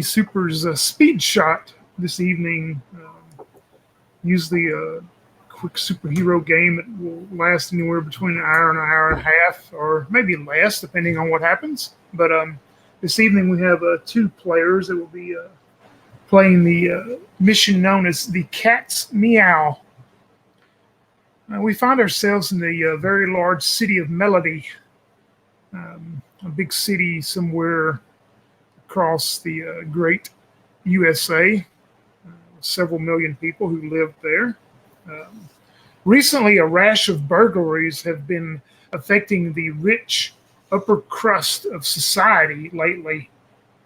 Super's speed shot this evening. Usually a quick superhero game that will last anywhere between an hour and a half, or maybe less, depending on what happens. But this evening we have two players that will be playing the mission known as the Cat's Meow. We find ourselves in the very large city of Melody, a big city somewhere across the great USA, several million people who live there. Um, Recently, a rash of burglaries have been affecting the rich upper crust of society lately.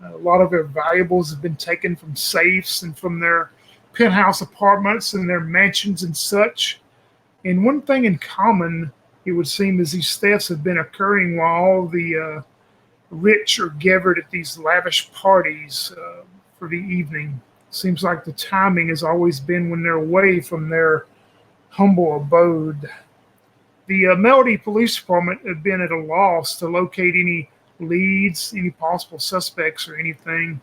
A lot of their valuables have been taken from safes and from their penthouse apartments and their mansions and such. And one thing in common, it would seem, is these thefts have been occurring while all the rich are gathered at these lavish parties for the evening. Seems like the timing has always been when they're away from their humble abode. The Melody Police Department have been at a loss to locate any leads, any possible suspects, or anything.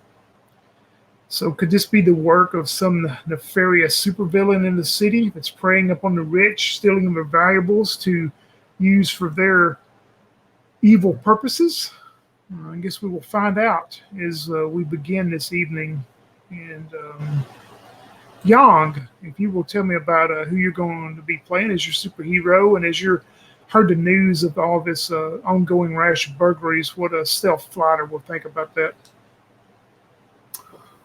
So, could this be the work of some nefarious supervillain in the city that's preying upon the rich, stealing their valuables to use for their evil purposes? I guess we will find out as we begin this evening. And Yang, if you will tell me about who you're going to be playing as your superhero, and as you're heard the news of all this ongoing rash of burglaries, what a stealth fighter will think about that.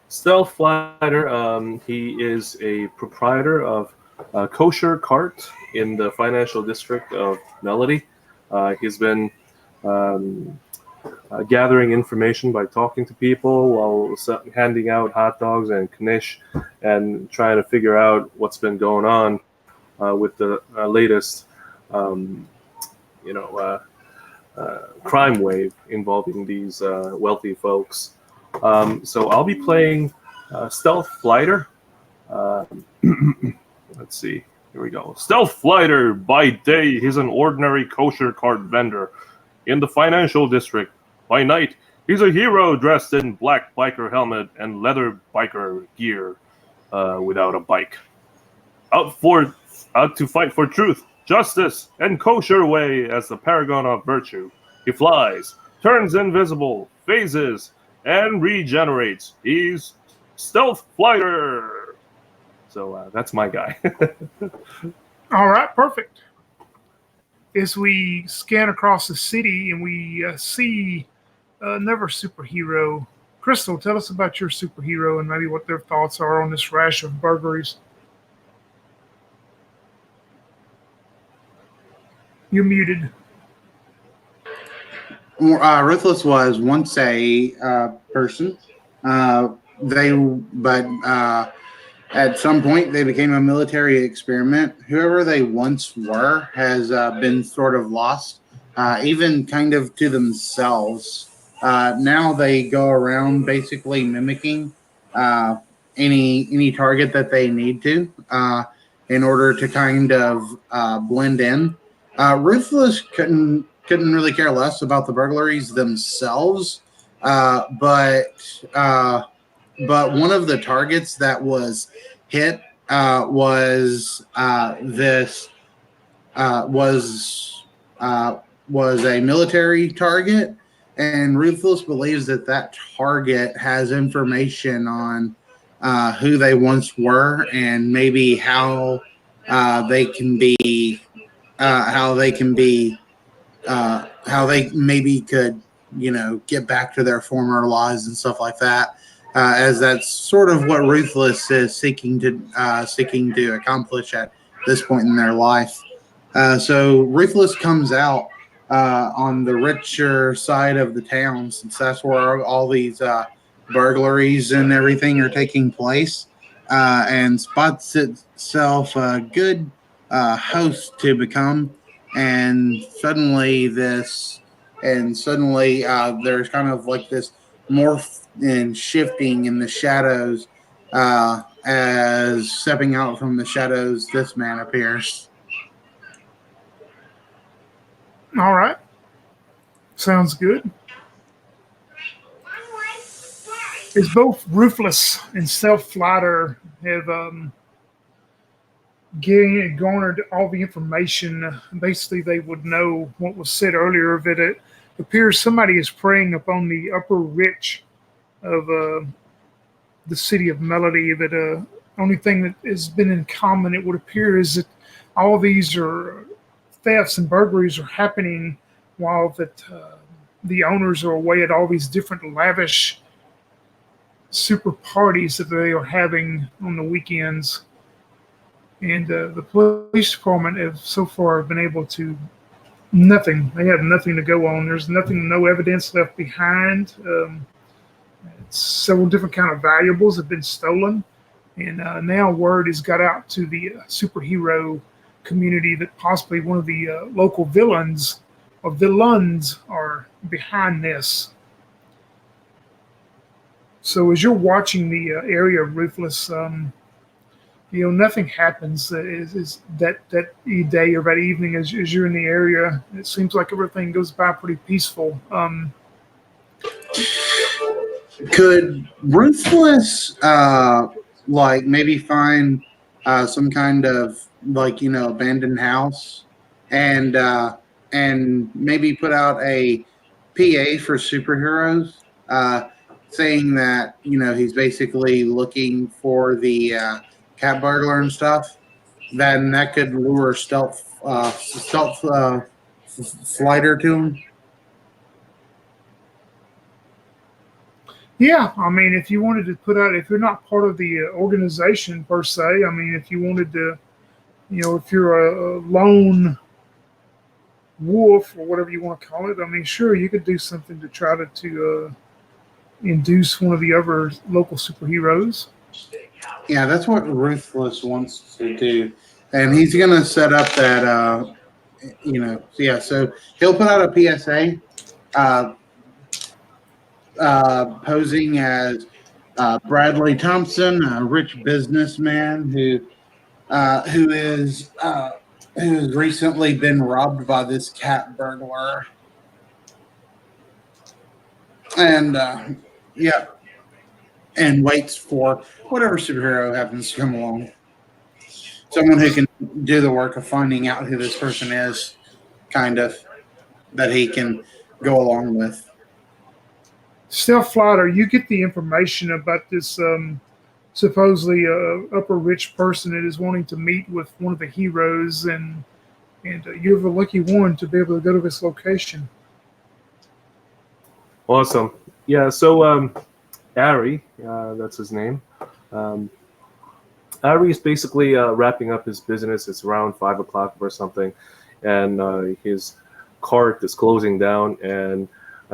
Stealth Fighter, he is a proprietor of a kosher cart in the financial district of Melody. He's been gathering information by talking to people while handing out hot dogs and knish and trying to figure out what's been going on with the latest, crime wave involving these wealthy folks. So I'll be playing Stealth Fighter. Let's see. Here we go. Stealth Fighter. By day, he's an ordinary kosher cart vendor in the financial district. By night, he's a hero dressed in black biker helmet and leather biker gear without a bike. Out to fight for truth, justice, and kosher way as the paragon of virtue. He flies, turns invisible, phases, and regenerates. He's Stealth Fighter. So that's my guy. All right, perfect. As we scan across the city and we see another superhero, Crystal, tell us about your superhero and maybe what their thoughts are on this rash of burglaries. You're muted. Ruthless was once a person. But at some point they became a military experiment. Whoever they once were has been sort of lost, even kind of to themselves. Now they go around basically mimicking any target that they need to in order to kind of blend in. Ruthless couldn't really care less about the burglaries themselves, but one of the targets that was hit was a military target, and Ruthless believes that target has information on who they once were and maybe how they maybe could get back to their former lives and stuff like that. As that's sort of what Ruthless is seeking to accomplish at this point in their life. So Ruthless comes out on the richer side of the town, since that's where all these burglaries and everything are taking place, and spots itself a good host to become. And suddenly there's kind of like this morph and shifting in the shadows, as stepping out from the shadows, this man appears. All right. Sounds good. is both Ruthless and Self Flatter have garnered all the information. Basically, they would know what was said earlier. That it appears somebody is preying upon the upper rich of the city of Melody. That only thing that has been in common, it would appear, is that all these are thefts and burglaries are happening while that the owners are away at all these different lavish super parties that they are having on the weekends. And the police department have so far been able to nothing. They have nothing to go on. There's nothing, no evidence left behind. Several different kind of valuables have been stolen, and now word has got out to the superhero community that possibly one of the local villains are behind this. So as you're watching the area of Ruthless, nothing happens is that day or that evening as you're in the area. It seems like everything goes by pretty peaceful. Could Ruthless like maybe find some kind of abandoned house and maybe put out a PA for superheroes saying that he's basically looking for the cat burglar and stuff? Then that could lure stealth flighter to him. Yeah, I mean, if you wanted to put out, if you're not part of the organization per se, I mean, if you wanted to, if you're a lone wolf or whatever you want to call it, I mean, sure, you could do something to try to induce one of the other local superheroes. Yeah, that's what Ruthless wants to do, and he's gonna set up that. So he'll put out a PSA. Posing as Bradley Thompson, a rich businessman who has recently been robbed by this cat burglar, and and waits for whatever superhero happens to come along, someone who can do the work of finding out who this person is, kind of, that he can go along with. Stealth Flighter, you get the information about this supposedly upper rich person that is wanting to meet with one of the heroes, and you're the lucky one to be able to go to this location. Awesome. Yeah, so Ari, that's his name. Ari is basically wrapping up his business. It's around 5 o'clock or something, and his cart is closing down, and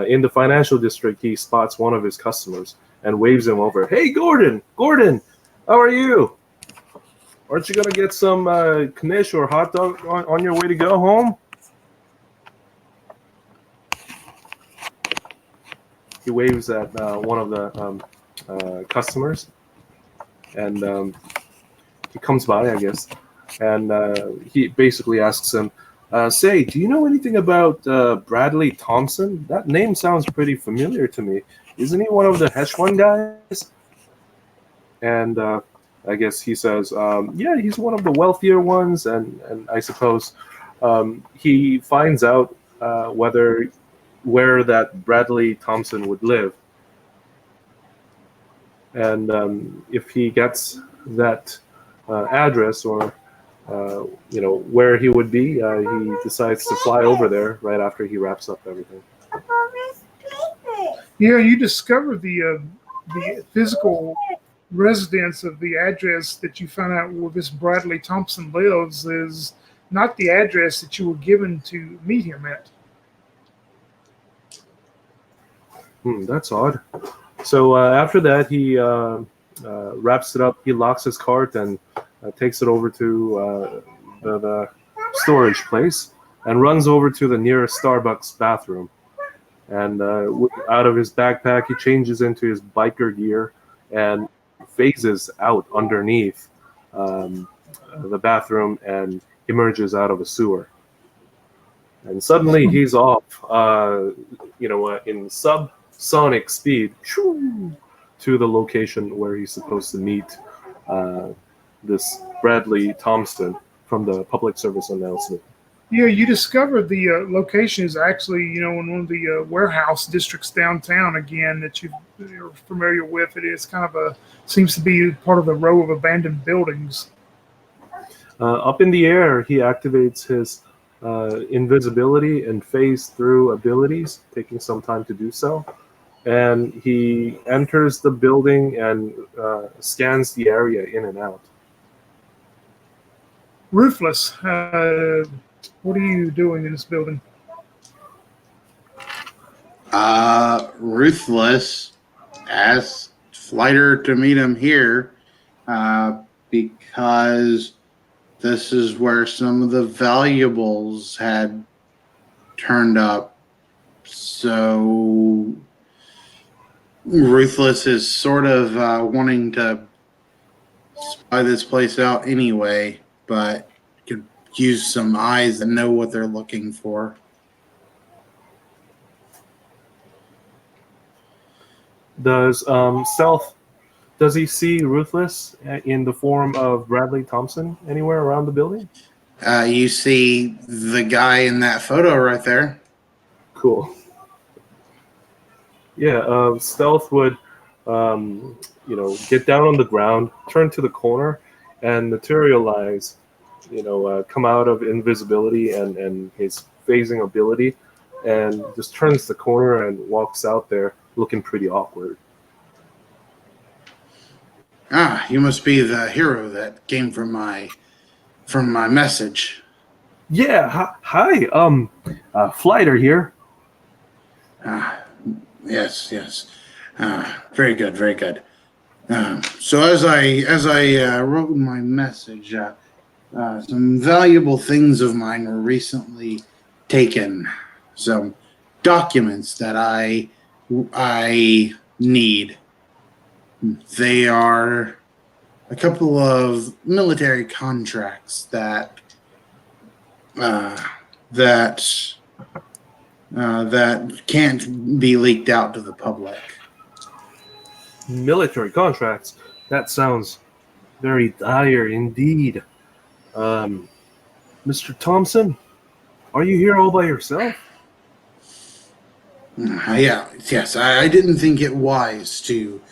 in the financial district, he spots one of his customers and waves him over. Hey, Gordon, how are you? Aren't you going to get some knish or hot dog on your way to go home? He waves at one of the customers, and he comes by, I guess, and he basically asks him, say, do you know anything about Bradley Thompson? That name sounds pretty familiar to me. Isn't he one of the hedge fund guys? And I guess he says, yeah, he's one of the wealthier ones. And I suppose he finds out where that Bradley Thompson would live. And if he gets that address or where he would be, he decides to fly over there right after he wraps up everything. Yeah, you discover the physical residence of the address that you found out where this Bradley Thompson lives is not the address that you were given to meet him at. That's odd. So after that, he wraps it up. He locks his cart and takes it over to the storage place and runs over to the nearest Starbucks bathroom. And out of his backpack, he changes into his biker gear and phases out underneath the bathroom and emerges out of a sewer. And suddenly he's off, in subsonic speed to to the location where he's supposed to meet this Bradley Thompson from the public service announcement. Yeah, you discovered the location is actually, in one of the warehouse districts downtown again that you're familiar with. It is kind of seems to be part of the row of abandoned buildings. Up in the air, he activates his invisibility and phase through abilities, taking some time to do so. And he enters the building and scans the area in and out. Ruthless, what are you doing in this building? Ruthless asked Flighter to meet him here because this is where some of the valuables had turned up. So Ruthless is sort of wanting to spy this place out anyway, but could use some eyes that know what they're looking for. Does does he see Ruthless in the form of Bradley Thompson anywhere around the building? You see the guy in that photo right there. Cool. Yeah, Stealth would, get down on the ground, turn to the corner, and materialize, come out of invisibility and his phasing ability, and just turns the corner and walks out there looking pretty awkward. Ah, you must be the hero that came from my message. Yeah, hi, Flighter here. Yes. Very good, very good. So as I wrote in my message, some valuable things of mine were recently taken. Some documents that I need. They are a couple of military contracts that can't be leaked out to the public. Military contracts? That sounds very dire indeed. Mr. Thompson, are you here all by yourself? Yes. I didn't think it wise to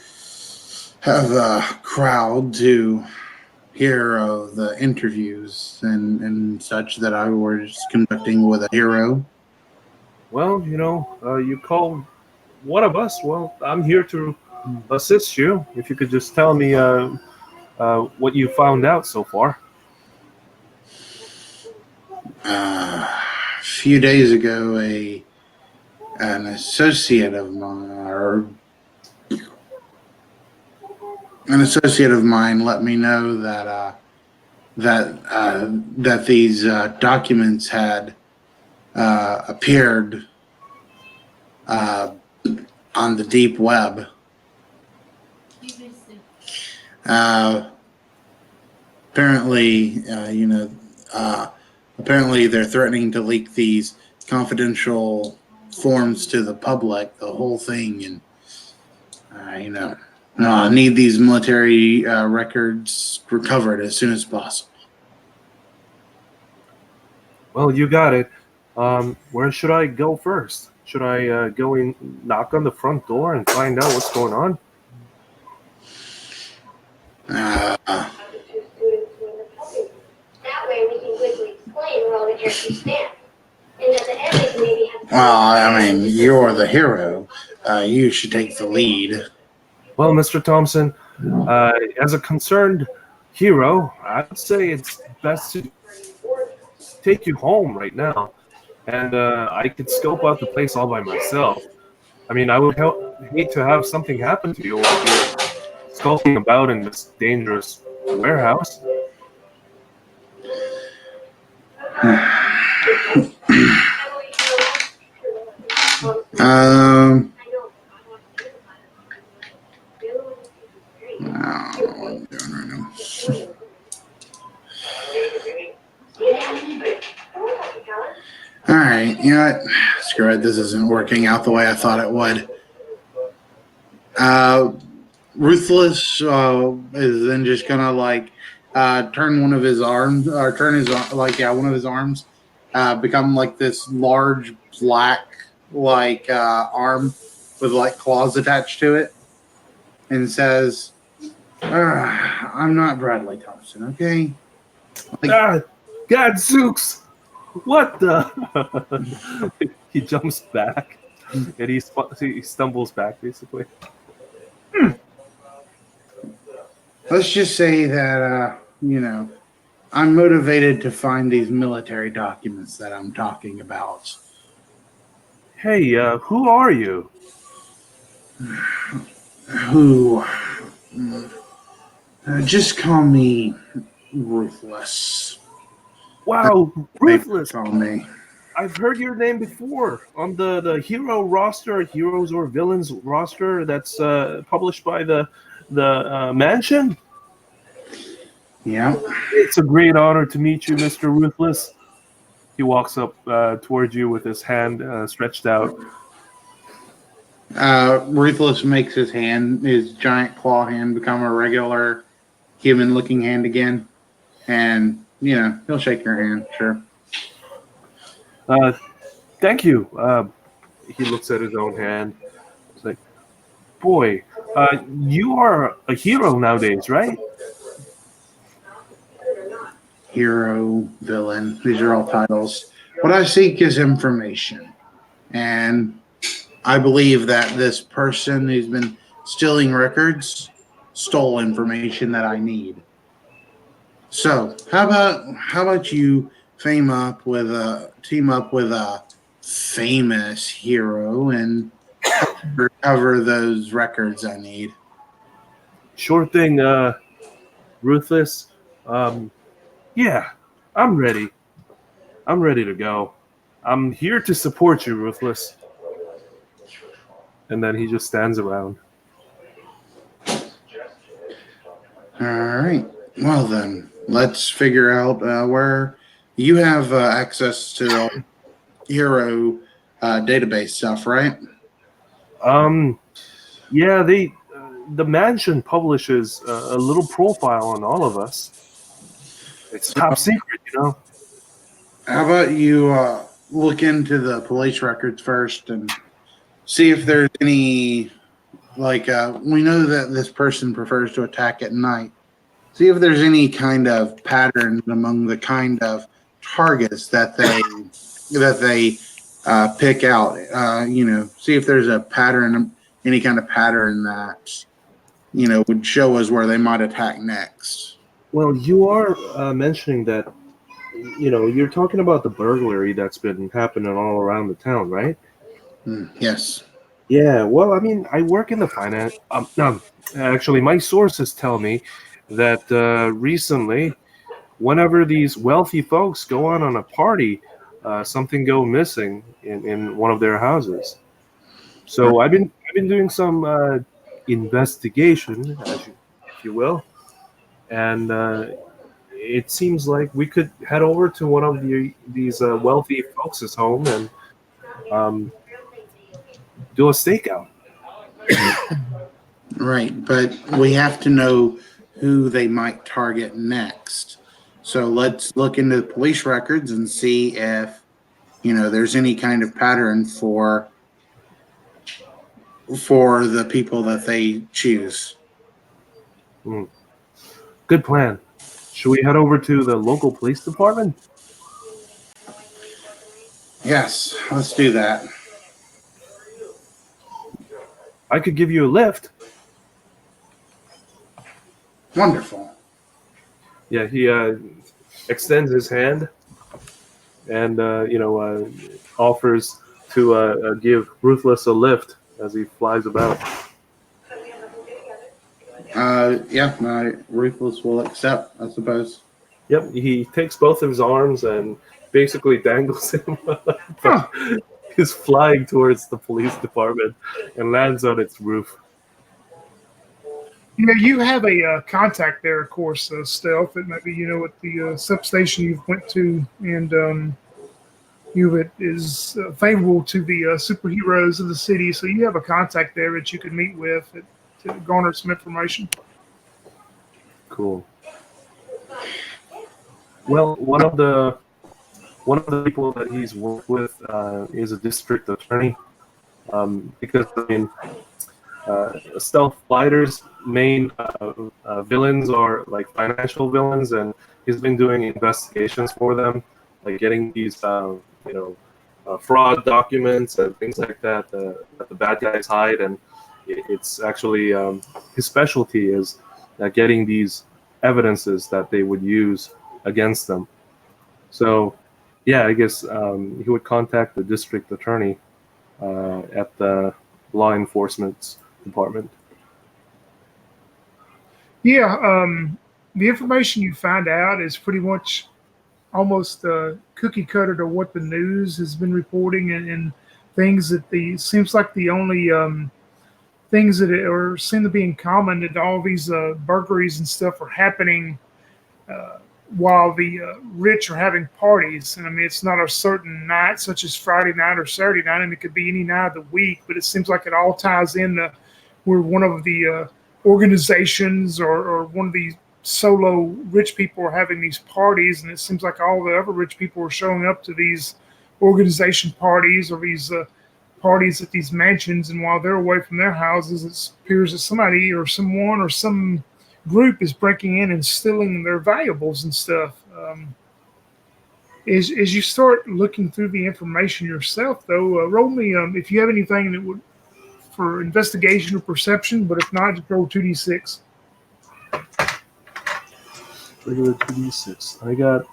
have a crowd to hear of the interviews and such that I was conducting with a hero. Well, you called one of us. Well, I'm here to assist you. If you could just tell me what you found out so far. A few days ago, an associate of mine let me know that these documents had appeared on the deep web. Apparently, apparently they're threatening to leak these confidential forms to the public, the whole thing, and I need these military records recovered as soon as possible. Well, you got it. Where should I go first? Should I go and knock on the front door and find out what's going on? That way we can quickly explain where all the characters stand. And that the enemies maybe have... Well, I mean, you're the hero. You should take the lead. Well, Mr. Thompson, as a concerned hero, I'd say it's best to take you home right now. And I could scope out the place all by myself. I mean, I would hate to have something happen to you while you're skulking about in this dangerous warehouse. All right, you know what? Screw it. This isn't working out the way I thought it would. Ruthless is then just gonna like turn one of his arms, or turn his one of his arms, become like this large black arm with like claws attached to it, and says, "I'm not Bradley Thompson, okay?" Ah, Gadzooks! What the? He jumps back and he stumbles back basically. Let's just say that I'm motivated to find these military documents that I'm talking about. Hey, who are you? Who? Just call me Ruthless. Wow, They Ruthless! call me. I've heard your name before on the hero roster, heroes or villains roster that's published by the mansion. Yeah. It's a great honor to meet you, Mr. Ruthless. He walks up towards you with his hand stretched out. Ruthless makes his giant claw hand, become a regular human-looking hand again, and he'll shake your hand. Sure. Thank you. He looks at his own hand. It's like, boy, you are a hero nowadays, right? Hero, villain, these are all titles. What I seek is information. And I believe that this person who's been stealing records stole information that I need. So how about you team up with a famous hero and recover those records I need? Sure thing, Ruthless. Yeah, I'm ready. I'm ready to go. I'm here to support you, Ruthless. And then he just stands around. All right. Well then, let's figure out where you have access to the hero database stuff, right? Yeah, the mansion publishes a little profile on all of us. It's top secret, you know. How about you look into the police records first and see if there's any we know that this person prefers to attack at night. See if there's any kind of pattern among the kind of targets that they pick out. See if there's a pattern, any kind of pattern that would show us where they might attack next. Well, you are mentioning that, you're talking about the burglary that's been happening all around the town, right? Yes. Yeah, well, I mean, I work in the finance. No, actually, my sources tell me that recently, whenever these wealthy folks go on a party, something go missing in one of their houses. So I've been doing some investigation, if you will, and it seems like we could head over to one of these wealthy folks' home and do a stakeout. Right, but we have to know who they might target next. So let's look into the police records and see if there's any kind of pattern for the people that they choose. Good plan. Should we head over to the local police department? Yes, let's do that. I could give you a lift. Wonderful. Yeah, he extends his hand and offers to give Ruthless a lift as he flies about. Ruthless will accept, I suppose. Yep, he takes both of his arms and basically dangles him. He's flying towards the police department and lands on its roof. You have a contact there, of course, Stealth. It might be, at the substation you've went to, and it is favorable to the superheroes of the city. So you have a contact there that you could meet with. to garner some information. Cool. Well, one of the people that he's worked with is a district attorney, because I mean, stealth fighters' main villains are like financial villains, and he's been doing investigations for them, like getting these fraud documents and things like that that the bad guys hide, and it's actually his specialty is getting these evidences that they would use against them. So, yeah, I guess he would contact the district attorney at the law enforcement department. Yeah, the information you find out is pretty much almost cookie cutter to what the news has been reporting, and things that seems like the only things that are seem to be in common, that all these burglaries and stuff are happening while the rich are having parties. And I mean, it's not a certain night, such as Friday night or Saturday night, and it could be any night of the week, but it seems like it all ties in where one of the organizations or one of these solo rich people are having these parties, and it seems like all the other rich people are showing up to these organization parties or these parties at these mansions, and while they're away from their houses, it appears that somebody or someone or some group is breaking in and stealing their valuables and stuff. As you start looking through the information yourself, though, roll me if you have anything that would for investigation or perception, but if not, just roll 2d6. Regular 2d6. I got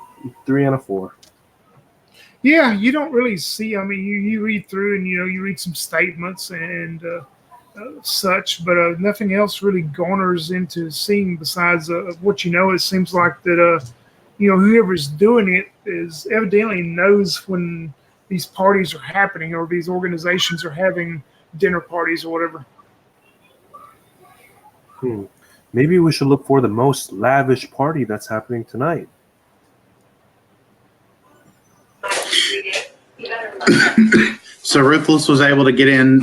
3 and a 4. Yeah, you don't really see. I mean, you read through and you read some statements and such, but nothing else really garners into seeing besides what you know. It seems like that whoever's doing it is evidently knows when these parties are happening or these organizations are having dinner parties or whatever. Maybe we should look for the most lavish party that's happening tonight. So Ruthless was able to get in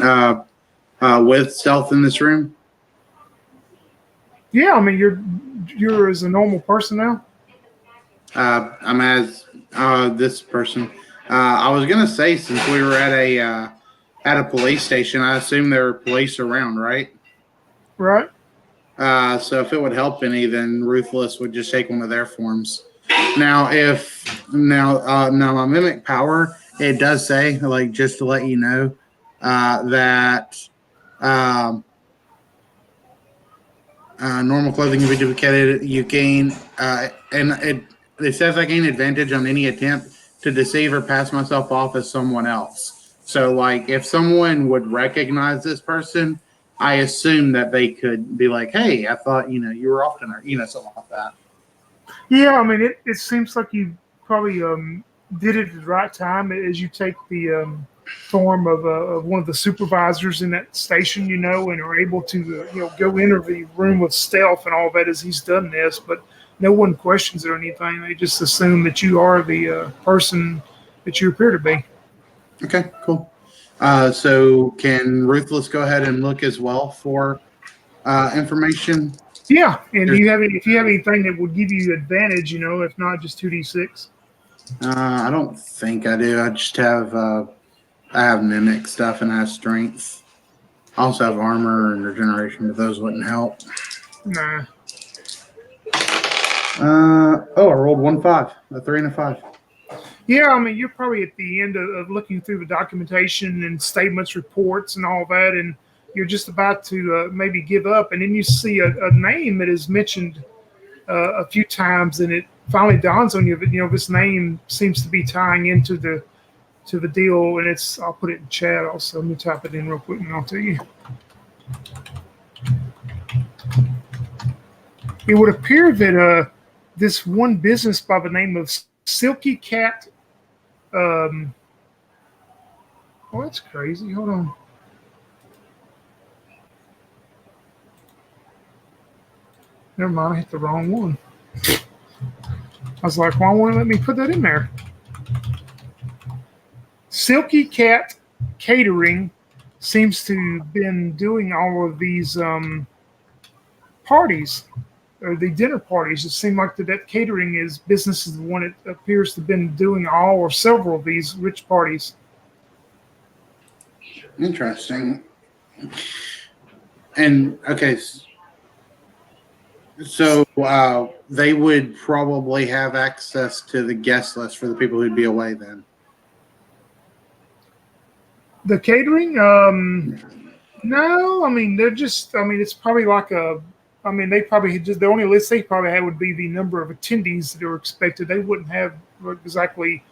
with stealth in this room? Yeah, I mean, you're as a normal person now? I'm as this person. I was gonna say, since we were at a police station, I assume there are police around, right? Right. So if it would help any, then Ruthless would just take one of their forms. Now, now my mimic power, it does say, like, just to let you know, that normal clothing can be duplicated. You gain, and it says I gain advantage on any attempt to deceive or pass myself off as someone else. So, like, if someone would recognize this person, I assume that they could be like, "Hey, I thought you were often," or something like that. Yeah, I mean, it seems like you probably did it at the right time as you take the form of one of the supervisors in that station, and are able to go enter the room with stealth and all that as he's done this, but no one questions it or anything. They just assume that you are the person that you appear to be. Okay, cool. So can Ruthless go ahead and look as well for information? Yeah, and if you have anything that would give you advantage, if not just 2d6. I don't think I do. I just have I have mimic stuff and I have strength. I also have armor and regeneration, but those wouldn't help. Nah. I rolled 1 5, a 3 and a 5. Yeah, I mean, you're probably at the end of looking through the documentation and statements, reports, and all that, and you're just about to maybe give up, and then you see a name that is mentioned a few times, and it finally dawns on you that this name seems to be tying into the deal, and I'll put it in chat also. Let me type it in real quick, and I'll tell you. It would appear that this one business by the name of Silky Cat. Oh, that's crazy. Hold on. Never mind, I hit the wrong one. I was like, why won't it let me put that in there? Silky Cat Catering seems to have been doing all of these parties or the dinner parties. It seemed like that catering is business is the one that appears to have been doing all or several of these rich parties. Interesting. And okay, so they would probably have access to the guest list for the people who'd be away then. The catering, no, I mean they're just. I mean it's probably like a. I mean they probably just the only list they probably had would be the number of attendees that are expected. They wouldn't have exactly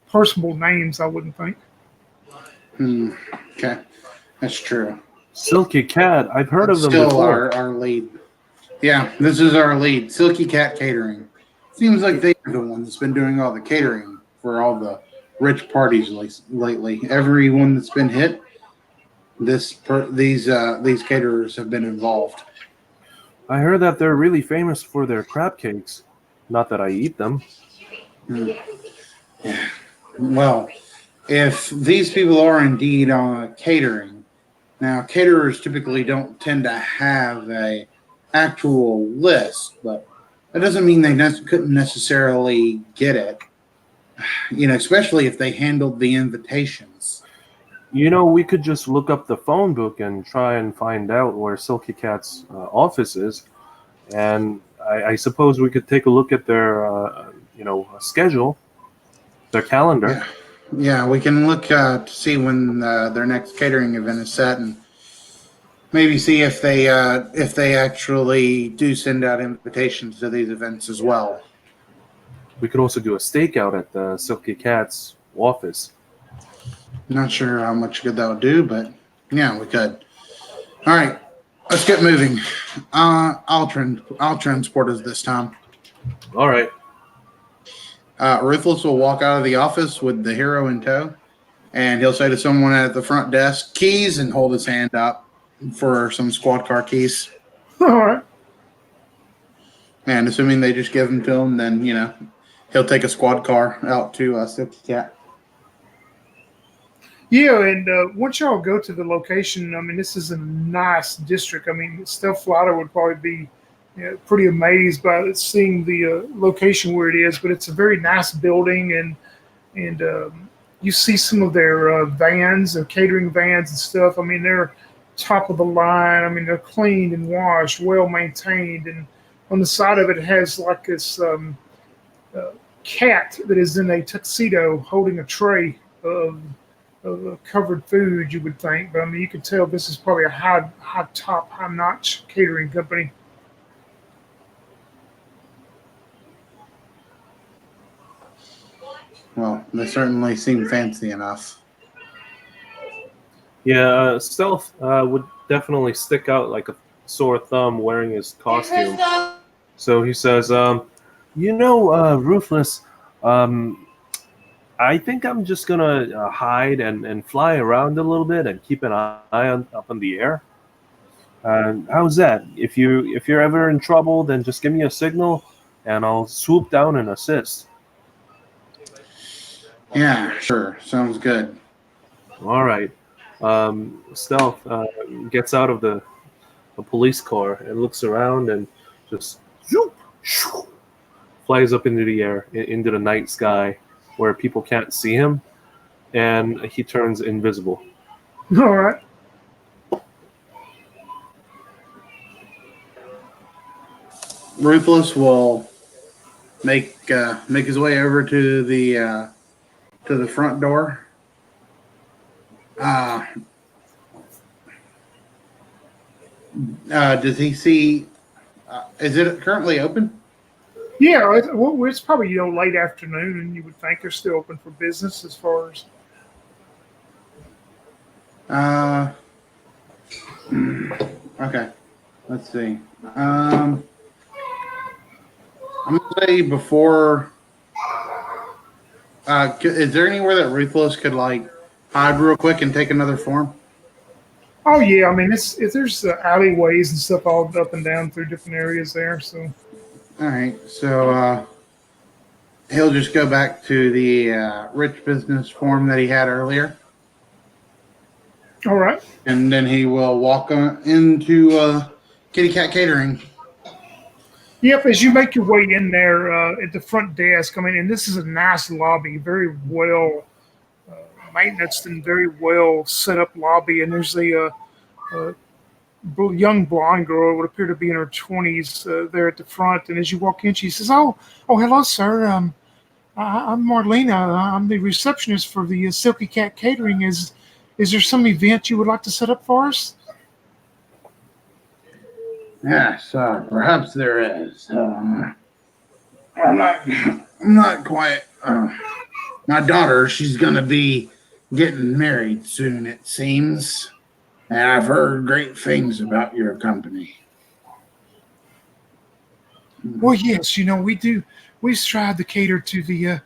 personal names. I wouldn't think. Okay, that's true. Silky Cat, I've heard of them Still before. our lead. Yeah, this is our lead, Silky Cat Catering. Seems like they're the one that's been doing all the catering for all the rich parties lately. Everyone that's been hit, these caterers have been involved. I heard that they're really famous for their crab cakes. Not that I eat them. Yeah. Well, if these people are indeed catering, now caterers typically don't tend to have a actual list, but that doesn't mean they couldn't necessarily get it. Especially if they handled the invitations. We could just look up the phone book and try and find out where Silky Cat's office is. And I suppose we could take a look at their, schedule, their calendar. Yeah, we can look to see when their next catering event is set, and maybe see if they actually do send out invitations to these events as well. We could also do a stakeout at the Silky Cat's office. Not sure how much good that would do, but yeah, we could. All right, let's get moving. I'll transport us this time. All right. Ruthless will walk out of the office with the hero in tow, and he'll say to someone at the front desk, "Keys," and hold his hand up for some squad car keys. All right. And assuming they just give them to him, then he'll take a squad car out to Silky Cat. Yeah, and once y'all go to the location, I mean, this is a nice district. I mean, Stealth Flighter would probably be pretty amazed by seeing the location where it is, but it's a very nice building, and you see some of their vans, their catering vans and stuff. I mean, they're top of the line. I mean, they're cleaned and washed, well maintained, and on the side of it has like this cat that is in a tuxedo holding a tray of covered food, you would think. But I mean, you could tell this is probably a high-notch catering company. Well, they certainly seem fancy enough. Yeah, Stealth would definitely stick out like a sore thumb wearing his costume. So he says, Ruthless, I think I'm just gonna hide and fly around a little bit and keep an eye up in the air. How's that? If you're ever in trouble, then just give me a signal, and I'll swoop down and assist. Yeah, sure. Sounds good. All right. Stealth gets out of the police car and looks around and just zoop, shoo, flies up into the air, into the night sky, where people can't see him, and he turns invisible. All right. Ruthless will make his way over to the front door. Does he see? Is it currently open? Yeah, it's probably late afternoon, and you would think they're still open for business as far as. Okay, let's see. I'm gonna say before. Is there anywhere that Ruthless could hide real quick and take another form? Oh yeah, I mean there's alleyways and stuff all up and down through different areas there. So. All right, so he'll just go back to the rich business form that he had earlier. All right. And then he will walk into Kitty Cat Catering. Yep, as you make your way in there at the front desk, I mean, and this is a nice lobby, very well maintenance and very well set up lobby. And there's a young blonde girl, would appear to be in her 20s, there at the front. And as you walk in, she says, "Oh, hello, sir. I'm Marlena. I'm the receptionist for the Silky Cat Catering. Is there some event you would like to set up for us?" Yes, perhaps there is. I'm not quite. My daughter, she's gonna be getting married soon, it seems, and I've heard great things about your company. Well, yes, we do. We strive to cater to the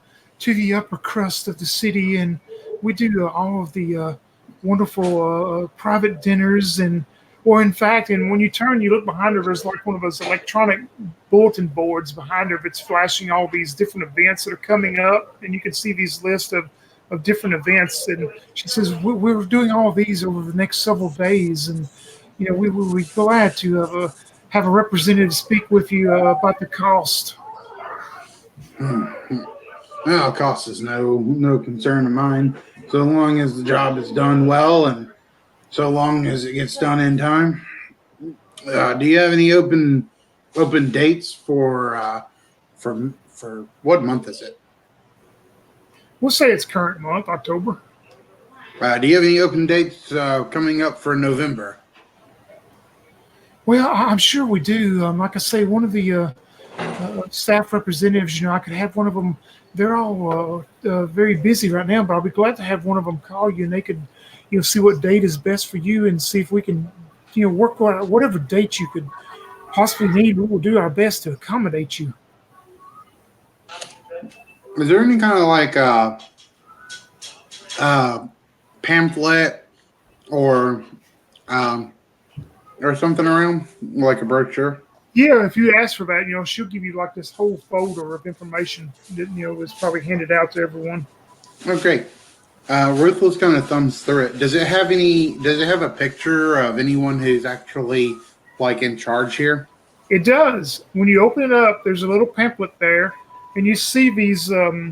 upper crust of the city, and we do all of the wonderful private dinners. And, or in fact, and when you turn, you look behind her. There's like one of those electronic bulletin boards behind her. It's flashing all these different events that are coming up, and you can see these lists of different events. And she says we're doing all of these over the next several days, and we're glad to have a representative speak with you about the cost. Well, cost is no concern of mine, so long as the job is done well and so long as it gets done in time. Do you have any open dates for what month is it? We'll say it's current month, October. Do you have any open dates coming up for November? Well, I'm sure we do. Like I say, one of the staff representatives, I could have one of them. They're all very busy right now, but I'll be glad to have one of them call you, and they could, see what date is best for you, and see if we can, work out whatever date you could possibly need. We will do our best to accommodate you. Is there any kind of like pamphlet or something around, like a brochure? Yeah, if you ask for that, she'll give you like this whole folder of information that was probably handed out to everyone. Okay. Ruthless kind of thumbs through it. Does it have a picture of anyone who's actually like in charge here? It does. When you open it up, there's a little pamphlet there, and you see these two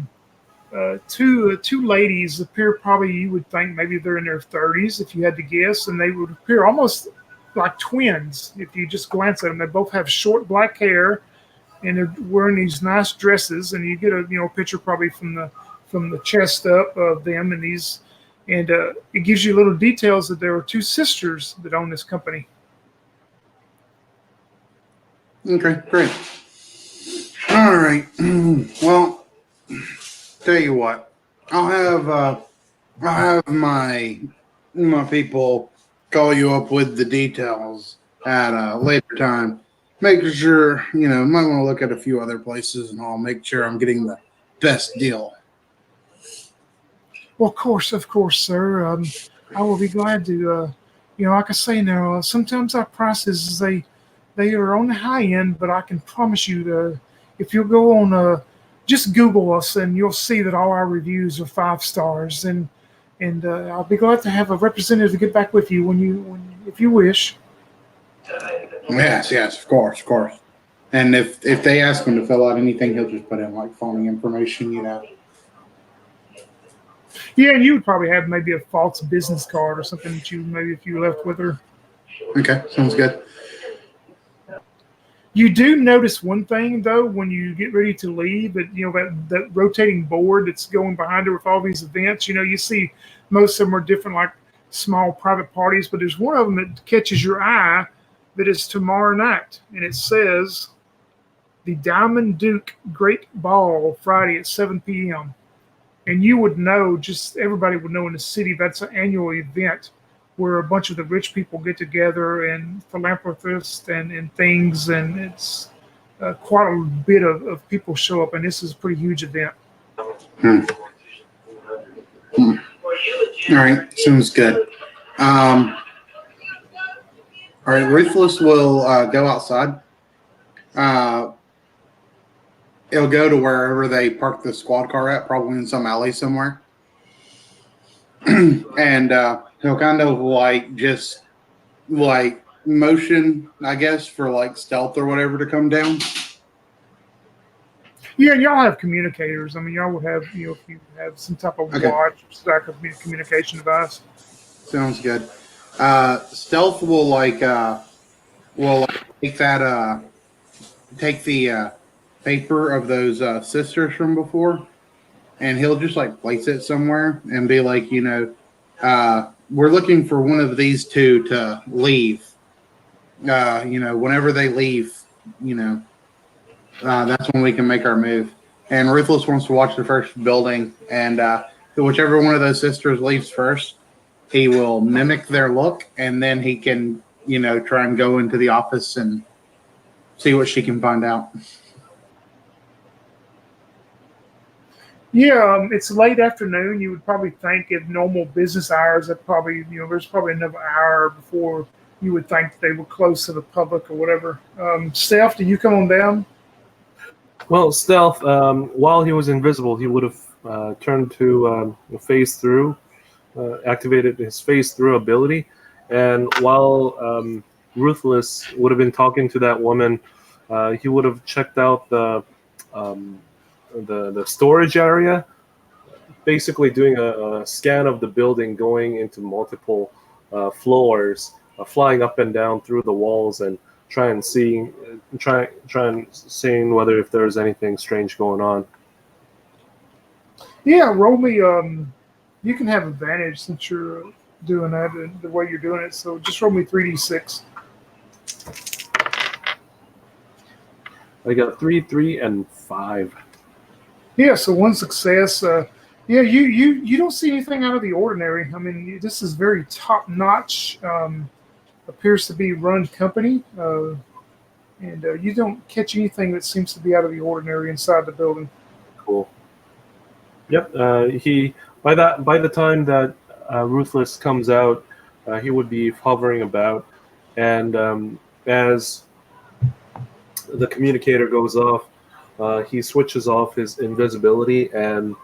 ladies appear. Probably you would think maybe they're in their 30s if you had to guess, and they would appear almost like twins if you just glance at them. They both have short black hair, and they're wearing these nice dresses. And you get a picture probably from the chest up of them, and it gives you little details that there are two sisters that own this company. Okay, great. All right. Well, tell you what, I'll have my people call you up with the details at a later time. Make sure, might want to look at a few other places, and I'll make sure I'm getting the best deal. Well, of course, sir. I will be glad to, like I say now, sometimes our prices, they are on the high end, but I can promise you that if you'll go on, just Google us, and you'll see that all our reviews are 5 stars. And I'll be glad to have a representative to get back with you if you wish. Yes, of course. And if they ask him to fill out anything, he'll just put in like phony information, Yeah, and you would probably have maybe a false business card or something that if you left with her. Okay, sounds good. You do notice one thing though when you get ready to leave, that that rotating board that's going behind her with all these events. You see most of them are different, like small private parties, but there's one of them that catches your eye that is tomorrow night, and it says the Diamond Duke Great Ball Friday at 7 p.m. And you would know, just everybody would know in the city, that's an annual event where a bunch of the rich people get together, and philanthropists and things, and it's quite a bit of people show up, and this is a pretty huge event. All right, sounds good. All right, Ruthless will go outside. It'll go to wherever they park the squad car at, probably in some alley somewhere. And he'll kind of just motion, I guess, for like stealth or whatever to come down. Yeah, y'all have communicators. I mean, y'all would have, if you have some type of Okay. watch, stack of communication device. Sounds good. Stealth will take that take the paper of those sisters from before, and he'll just like place it somewhere and be like, we're looking for one of these two to leave. Whenever they leave, that's when we can make our move. And Ruthless wants to watch the first building, and whichever one of those sisters leaves first, he will mimic their look, and then he can, try and go into the office and see what she can find out. Yeah, it's late afternoon. You would probably think at normal business hours that probably, there's probably another hour before you would think they were close to the public or whatever. Steph, do you come on down? Well, Stealth, while he was invisible, he would have turned to phase through, activated his phase through ability, and while Ruthless would have been talking to that woman, he would have checked out the storage area, basically doing a scan of the building, going into multiple floors, flying up and down through the walls, and try and seeing whether if there's anything strange going on. Yeah, roll me. You can have advantage since you're doing that and the way you're doing it. So just roll me 3d6. I got 3, 3, and 5. Yeah, so one success. Yeah, you don't see anything out of the ordinary. I mean, this is very top notch. Appears to be run company, and you don't catch anything that seems to be out of the ordinary inside the building. Cool. Yep. He by the time that Ruthless comes out, he would be hovering about, and as the communicator goes off, he switches off his invisibility and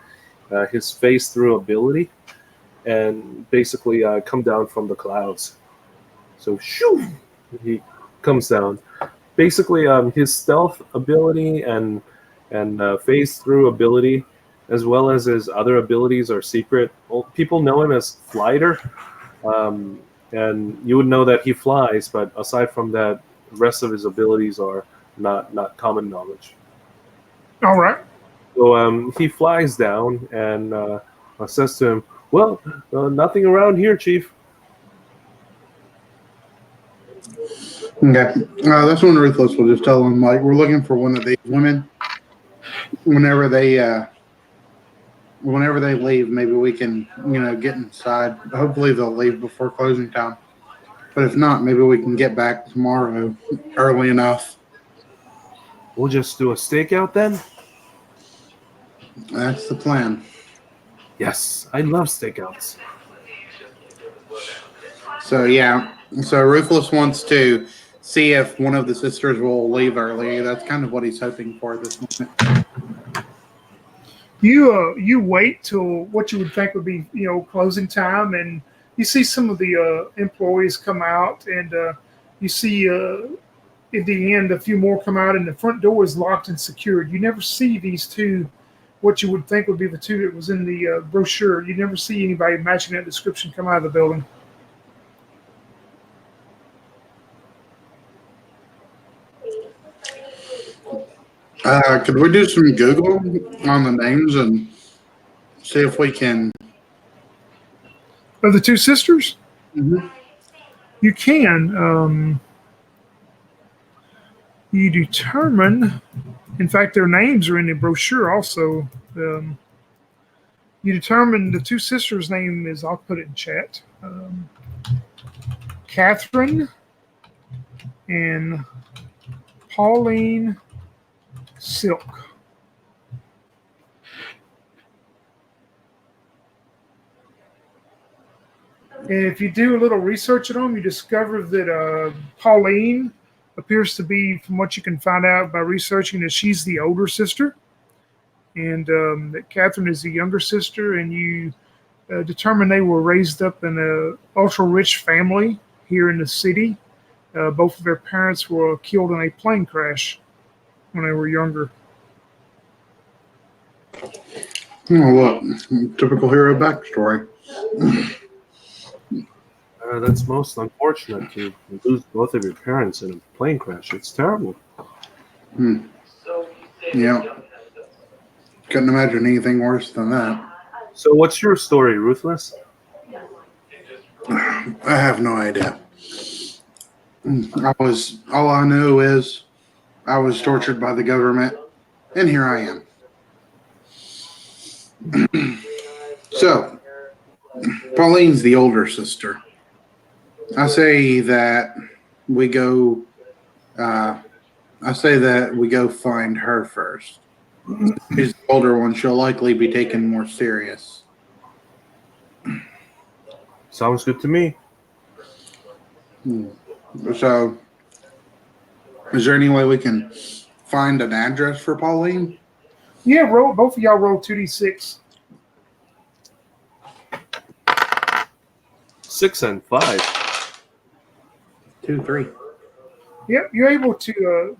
his phase through ability, and basically come down from the clouds. So shoo, he comes down. Basically, his stealth ability and phase through ability, as well as his other abilities, are secret. Well, people know him as Flighter, and you would know that he flies. But aside from that, the rest of his abilities are not common knowledge. All right. So he flies down and says to him, "Well, nothing around here, Chief." Okay. That's when Ruthless will just tell them, like, we're looking for one of these women. Whenever they leave, maybe we can, get inside. Hopefully they'll leave before closing time. But if not, maybe we can get back tomorrow early enough. We'll just do a stakeout then? That's the plan. Yes, I love stakeouts. So, yeah. So Ruthless wants to see if one of the sisters will leave early. That's kind of what he's hoping for at this moment. You wait till what you would think would be closing time, and you see some of the employees come out, and you see at the end a few more come out, and the front door is locked and secured. You never see these two, what you would think would be the two that was in the brochure. You never see anybody matching that description come out of the building. Could we do some Google on the names and see if we can? Of the two sisters? Mm-hmm. You can. You determine, in fact, their names are in the brochure also. You determine the two sisters' name is, I'll put it in chat, Catherine and Pauline Silk. And if you do a little research on them, you discover that Pauline appears to be, from what you can find out by researching, that she's the older sister, and that Catherine is the younger sister. And you determine they were raised up in a ultra-rich family here in the city. Both of their parents were killed in a plane crash when they were younger. Oh, look, typical hero backstory. That's most unfortunate to lose both of your parents in a plane crash. It's terrible. Yeah, couldn't imagine anything worse than that. So, what's your story, Ruthless? I have no idea. All I know is I was tortured by the government, and here I am. So, Pauline's the older sister. I say that we go. I say that we go find her first. She's the older one. She'll likely be taken more serious. Sounds good to me. So, is there any way we can find an address for Pauline? Yeah, both of y'all roll 2d6. 6 and 5. 2, 3. Yep, you're able to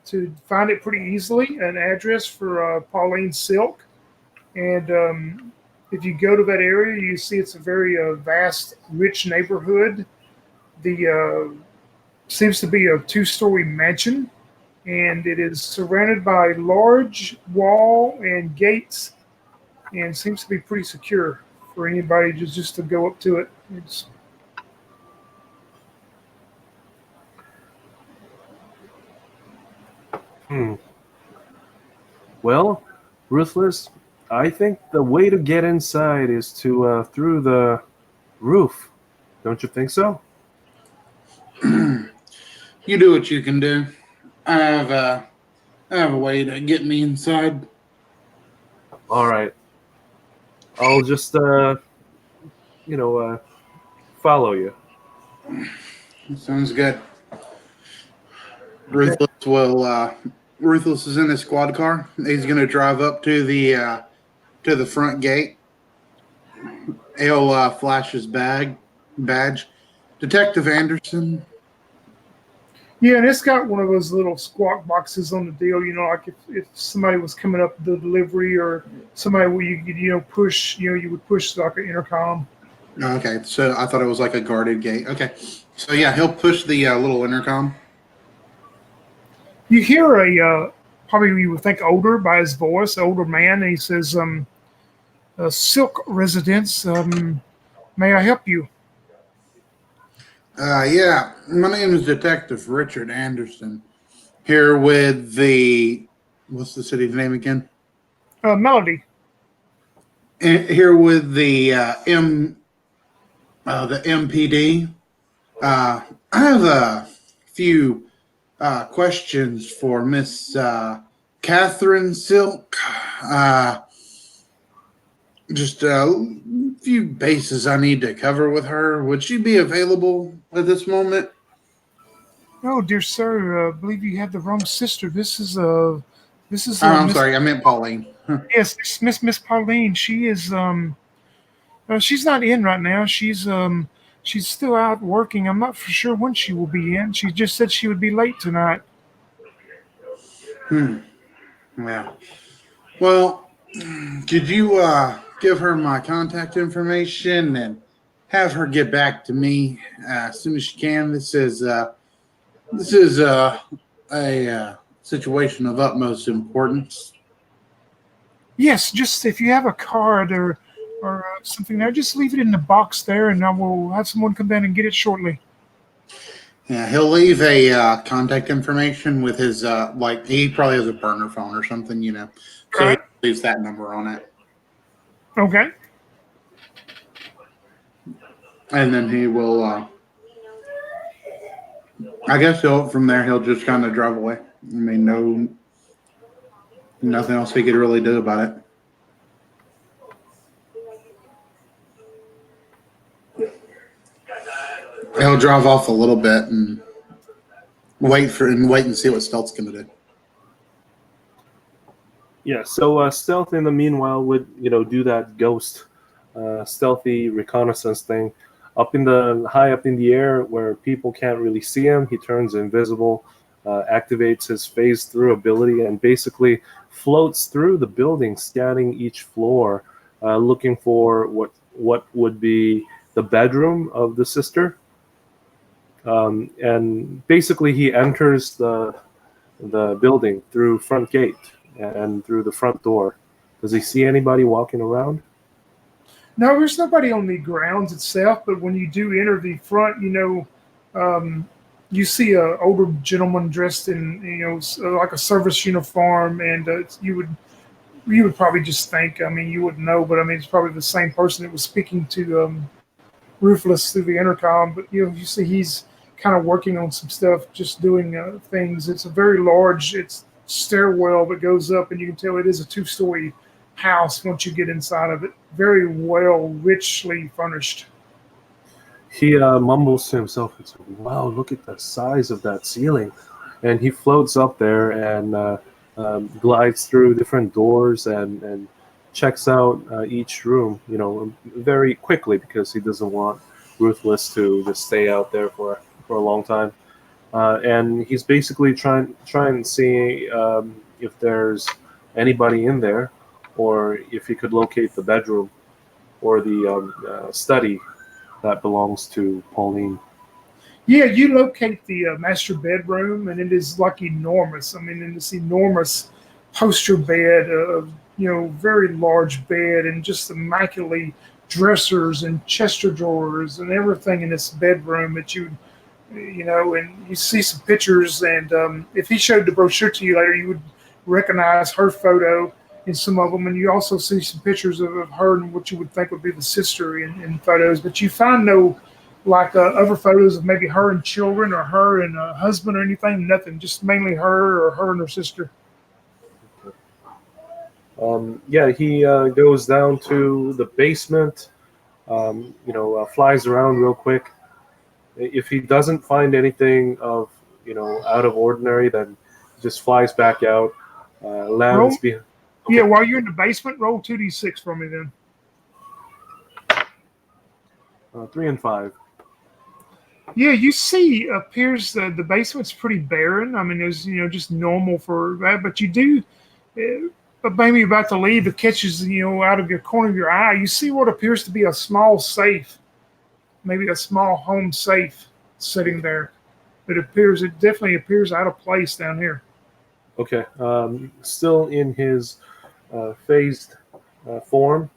find it pretty easily, an address for Pauline Silk. And if you go to that area, you see it's a very vast, rich neighborhood. The seems to be a 2-story mansion, and it is surrounded by large wall and gates, and seems to be pretty secure for anybody just to go up to it. Well, Ruthless, I think the way to get inside is to through the roof. Don't you think so? You do what you can do. I have a way to get me inside. All right. I'll just follow you. Sounds good. Ruthless is in his squad car. He's gonna drive up to the front gate. He'll flash his badge. Detective Anderson. Yeah, and it's got one of those little squawk boxes on the deal. Like if somebody was coming up the delivery or somebody where you could push, you would push like an intercom. Okay, so I thought it was like a guarded gate. Okay, so yeah, he'll push the little intercom. You hear a probably you would think older by his voice, older man, and he says, "Silk residence, may I help you?" Yeah, my name is Detective Richard Anderson. Here with what's the city's name again? Melody. Here with the the MPD. I have a few questions for Miss Catherine Silk. Just a few bases I need to cover with her. Would she be available at this moment? Oh, dear sir, I believe you have the wrong sister. This is I'm sorry, I meant Pauline. yes, Miss Pauline. She is she's not in right now. She's still out working. I'm not for sure when she will be in. She just said she would be late tonight. Yeah. Well, could you give her my contact information and have her get back to me as soon as she can? This is a situation of utmost importance. Yes, just if you have a card or something there, just leave it in the box there, and I will have someone come down and get it shortly. Yeah, he'll leave a contact information with his he probably has a burner phone or something, so Right. he leaves that number on it, Okay. and then he will. I guess from there he'll just kind of drive away. I mean, nothing else he could really do about it. He'll drive off a little bit and wait and see what Stealth's going to do. Yeah, so Stealth in the meanwhile would, do that ghost stealthy reconnaissance thing. high up in the air where people can't really see him. He turns invisible, activates his phase through ability, and basically floats through the building, scanning each floor, looking for what would be the bedroom of the sister. And basically, he enters the building through front gate and through the front door. Does he see anybody walking around? No, there's nobody on the grounds itself, but when you do enter the front, you see a older gentleman dressed in, like a service uniform, and you would probably just think, I mean, you wouldn't know, but I mean, it's probably the same person that was speaking to Ruthless through the intercom. But you see he's kind of working on some stuff, just doing things. It's a very large, it's stairwell that goes up, and you can tell it is a 2-story house once you get inside of it. Very well, richly furnished. He mumbles to himself, and says, "Wow, look at the size of that ceiling." And he floats up there and glides through different doors and checks out each room, very quickly, because he doesn't want Ruthless to just stay out there for a long time. And he's basically trying to see if there's anybody in there, or if he could locate the bedroom or the study that belongs to Pauline. Yeah, you locate the master bedroom, and it is like enormous. I mean, in this enormous poster bed, very large bed, and just immaculately dressers and chest of drawers and everything in this bedroom that and you see some pictures. And if he showed the brochure to you later, you would recognize her photo in some of them, and you also see some pictures of her and what you would think would be the sister in photos. But you find no other photos of maybe her and children, or her and a husband, or anything. Nothing, just mainly her, or her and her sister. He goes down to the basement, flies around real quick. If he doesn't find anything of, out of ordinary, then just flies back out, lands behind. Okay. Yeah, while you're in the basement, roll 2d6 for me then. 3 and 5. Yeah, you see, appears the basement's pretty barren. I mean, it's just normal for that, but you do, but maybe about to leave, it catches out of your corner of your eye. You see what appears to be a small safe, maybe a small home safe sitting there. It definitely appears out of place down here. Okay, still in his phased form,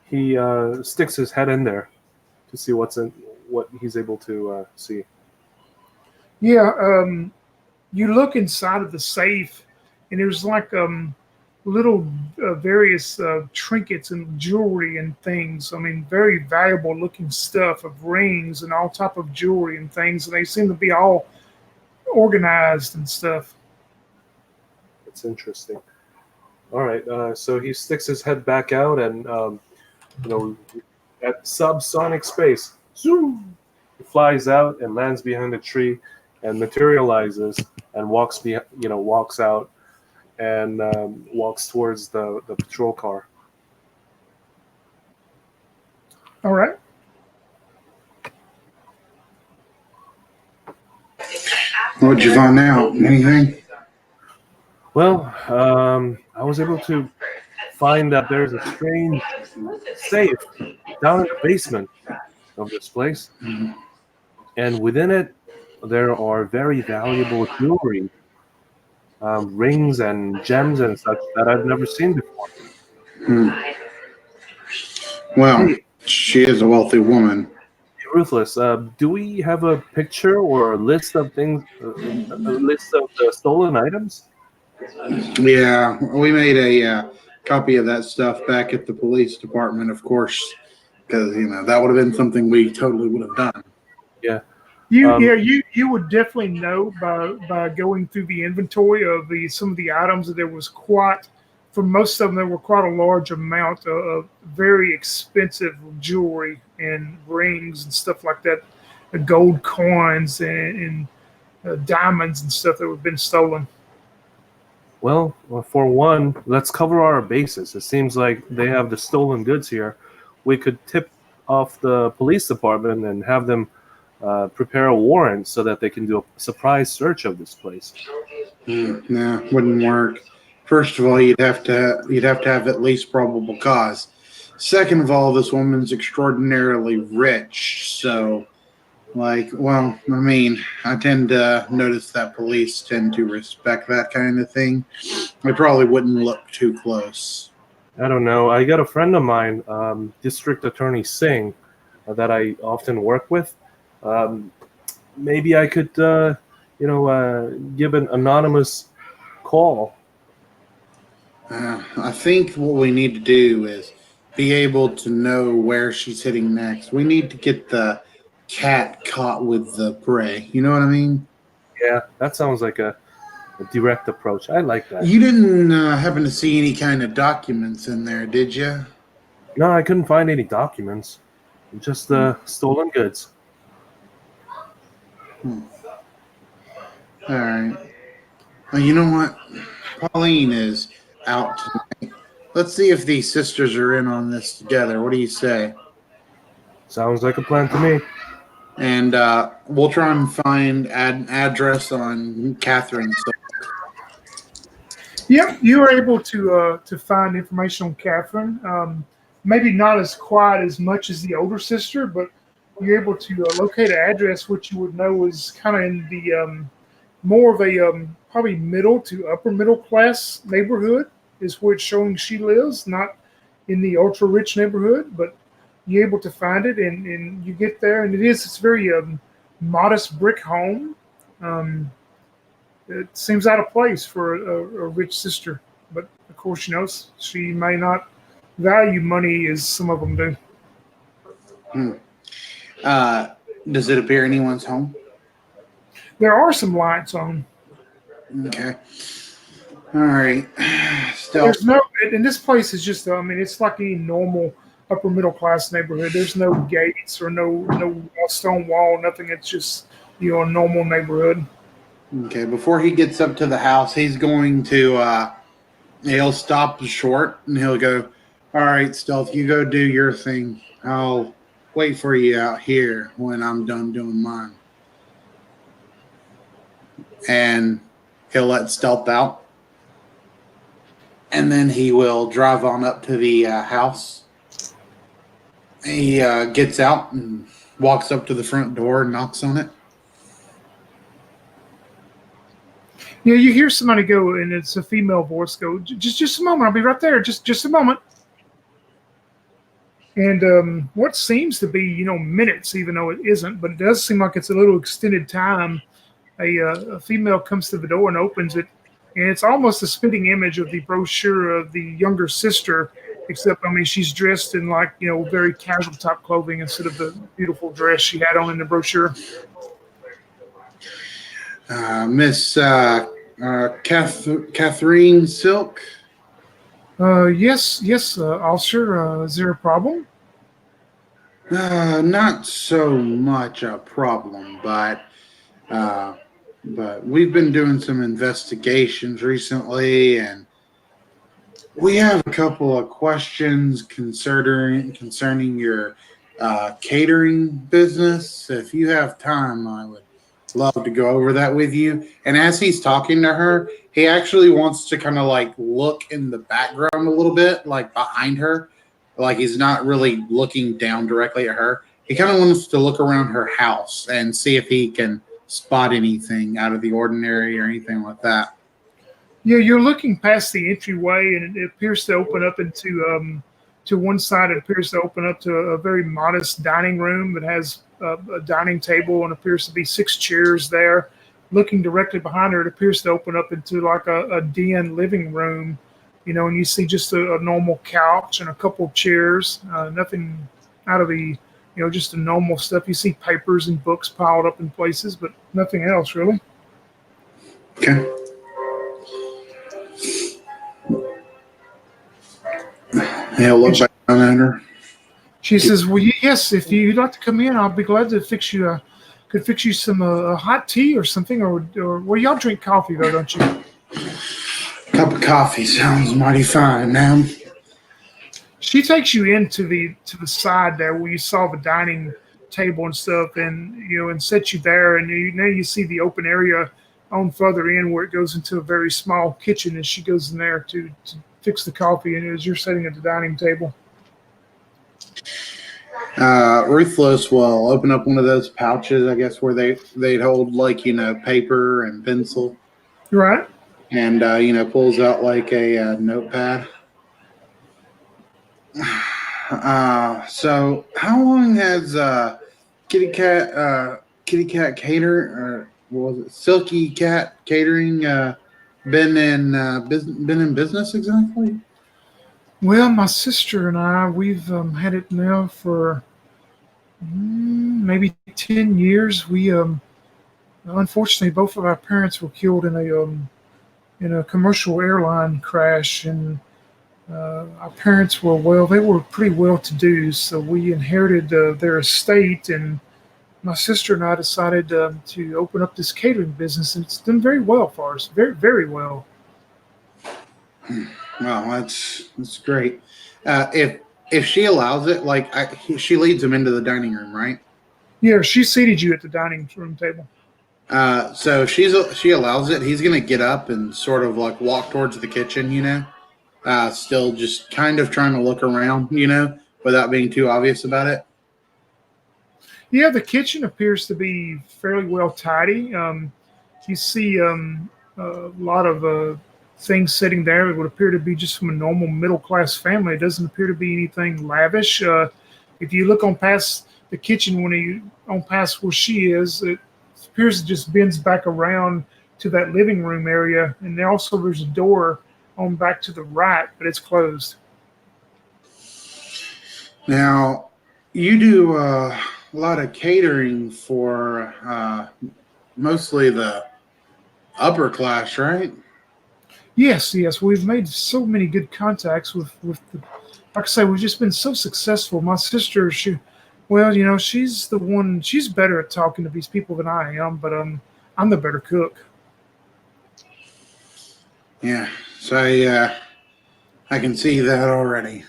he sticks his head in there to see what he's able to see. Yeah, you look inside of the safe, and there's like little various trinkets and jewelry and things. I mean, very valuable looking stuff of rings and all type of jewelry and things, and they seem to be all organized and stuff. It's interesting. All right, so he sticks his head back out, and at subsonic space, zoom, he flies out and lands behind a tree, and materializes and walks out and walks towards the patrol car. All right. What'd you find out? Anything? Well, I was able to find that there's a strange safe down in the basement of this place, and within it there are very valuable jewelry, rings and gems and such that I've never seen before. Well, she is a wealthy woman. Ruthless, do we have a picture or a list of things, a list of the stolen items? Yeah, we made a copy of that stuff back at the police department, of course, because that would have been something we totally would have done. Yeah. You would definitely know by going through the inventory of some of the items that there was for most of them, there were quite a large amount of very expensive jewelry and rings and stuff like that, gold coins and diamonds and stuff that have been stolen. Well, for one, let's cover our bases. It seems like they have the stolen goods here. We could tip off the police department and have them prepare a warrant so that they can do a surprise search of this place. No, wouldn't work. First of all, you'd have to have at least probable cause. Second of all, this woman's extraordinarily rich, so I tend to notice that police tend to respect that kind of thing. I probably wouldn't look too close. I don't know. I got a friend of mine, District Attorney Singh, that I often work with. Maybe I could, give an anonymous call. I think what we need to do is be able to know where she's hitting next. We need to get the cat caught with the prey. You know what I mean? Yeah, that sounds like a direct approach. I like that. You didn't happen to see any kind of documents in there, did you? No, I couldn't find any documents. Just stolen goods. All right. Well, you know what? Pauline is out tonight. Let's see if these sisters are in on this together. What do you say? Sounds like a plan to me. And we'll try and find an address on Catherine. Yep, you were able to find information on Catherine. Maybe not as quiet as much as the older sister, but you're able to locate an address which you would know is kind of in the more of a probably middle to upper middle class neighborhood is where it's showing she lives, not in the ultra rich neighborhood, but you're able to find it and you get there and it's very modest brick home. It seems out of place for a rich sister, but of course, she may not value money as some of them do. Does it appear anyone's home? There are some lights on. Okay. All right. There's no, and this place is just, it's like any normal upper middle class neighborhood. There's no gates or no stone wall, nothing. It's just, a normal neighborhood. Okay. Before he gets up to the house, he's going to, he'll stop short and he'll go, all right, Stealth, you go do your thing. I'll wait for you out here when I'm done doing mine. And he'll let Stealth out. And then he will drive on up to the house. He gets out and walks up to the front door and knocks on it. Yeah, you hear somebody go, and it's a female voice go, just a moment, I'll be right there, just a moment. And what seems to be, minutes, even though it isn't, but it does seem like it's a little extended time. A female comes to the door and opens it, and it's almost a spitting image of the brochure of the younger sister, except, she's dressed in very casual type clothing instead of the beautiful dress she had on in the brochure. Miss Catherine Silk? Yes, officer. Is there a problem? Not so much a problem, but we've been doing some investigations recently, and we have a couple of questions concerning your catering business. If you have time, I would love to go over that with you. And as he's talking to her, he actually wants to kind of look in the background a little bit, behind her. He's not really looking down directly at her. He kind of wants to look around her house and see if he can spot anything out of the ordinary or anything like that. Yeah, you're looking past the entryway, and it appears to open up into to one side. It appears to open up to a very modest dining room that has a dining table and appears to be 6 chairs there. Looking directly behind her, it appears to open up into a den living room, and you see just a normal couch and a couple of chairs. Nothing out of the, just the normal stuff. You see papers and books piled up in places, but nothing else really. Okay. He'll look back down at her. She says, "Well, yes, if you'd like to come in, I'll be glad to fix you. Could fix you some hot tea or something, or well, y'all drink coffee though, don't you?" Cup of coffee sounds mighty fine, ma'am. She takes you into the side there where you saw the dining table and stuff, and and sets you there, and now you see the open area on further in where it goes into a very small kitchen, and she goes in there to fix the coffee, and as you're sitting at the dining table. Ruthless will open up one of those pouches, I guess, where they'd hold like paper and pencil, Right? and pulls out like a notepad. So how long has Kitty Cat Cater, or what was it, Silky Cat Catering, been in business exactly? Well, my sister and I, we've had it now for maybe 10 years. We unfortunately both of our parents were killed in a commercial airline crash, and our parents were they were pretty well to do, so we inherited their estate, and my sister and I decided to open up this catering business, and it's done very well for us, very very well. Well, that's great. If she allows it, like she leads him into the dining room, right? Yeah, she seated you at the dining room table. So she allows it. He's gonna get up and sort of like walk towards the kitchen, still just kind of trying to look around, without being too obvious about it. Yeah, the kitchen appears to be fairly well tidy. You see a lot of things sitting there that would appear to be just from a normal middle class family. It doesn't appear to be anything lavish. If you look on past the kitchen, when you on past where she is, it appears it just bends back around to that living room area, and also there's a door on back to the right, but it's closed. Now, you do a lot of catering for mostly the upper class, right? Yes, yes, we've made so many good contacts with the. Like I say, we've just been so successful. My sister, well, she's the one. She's better at talking to these people than I am, but I'm the better cook. Yeah. So I can see that already.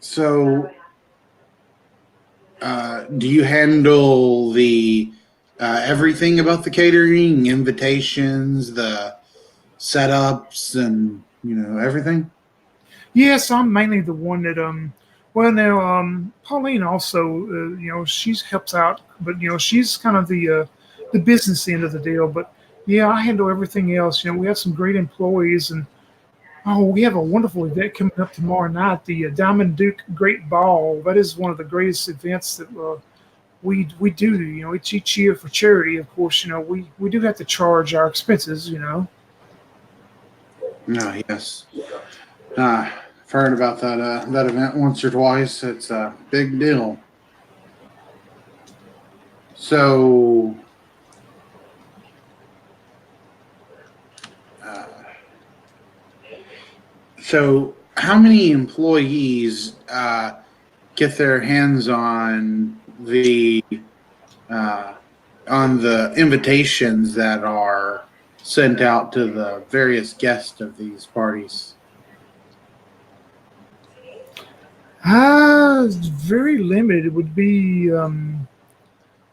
So, do you handle the everything about the catering, invitations, the setups, and everything? Yes, I'm mainly the one that Well, now Pauline also she helps out, but she's kind of the business end of the deal. But yeah, I handle everything else. We have some great employees, and oh, we have a wonderful event coming up tomorrow night, the Diamond Duke Great Ball. That is one of the greatest events that we do. It's each year for charity. Of course, we do have to charge our expenses. No, yes. I've heard about that event once or twice. It's a big deal. So, uh, how many employees get their hands uh, on the invitations that are sent out to the various guests of these parties? Very limited. It would be, of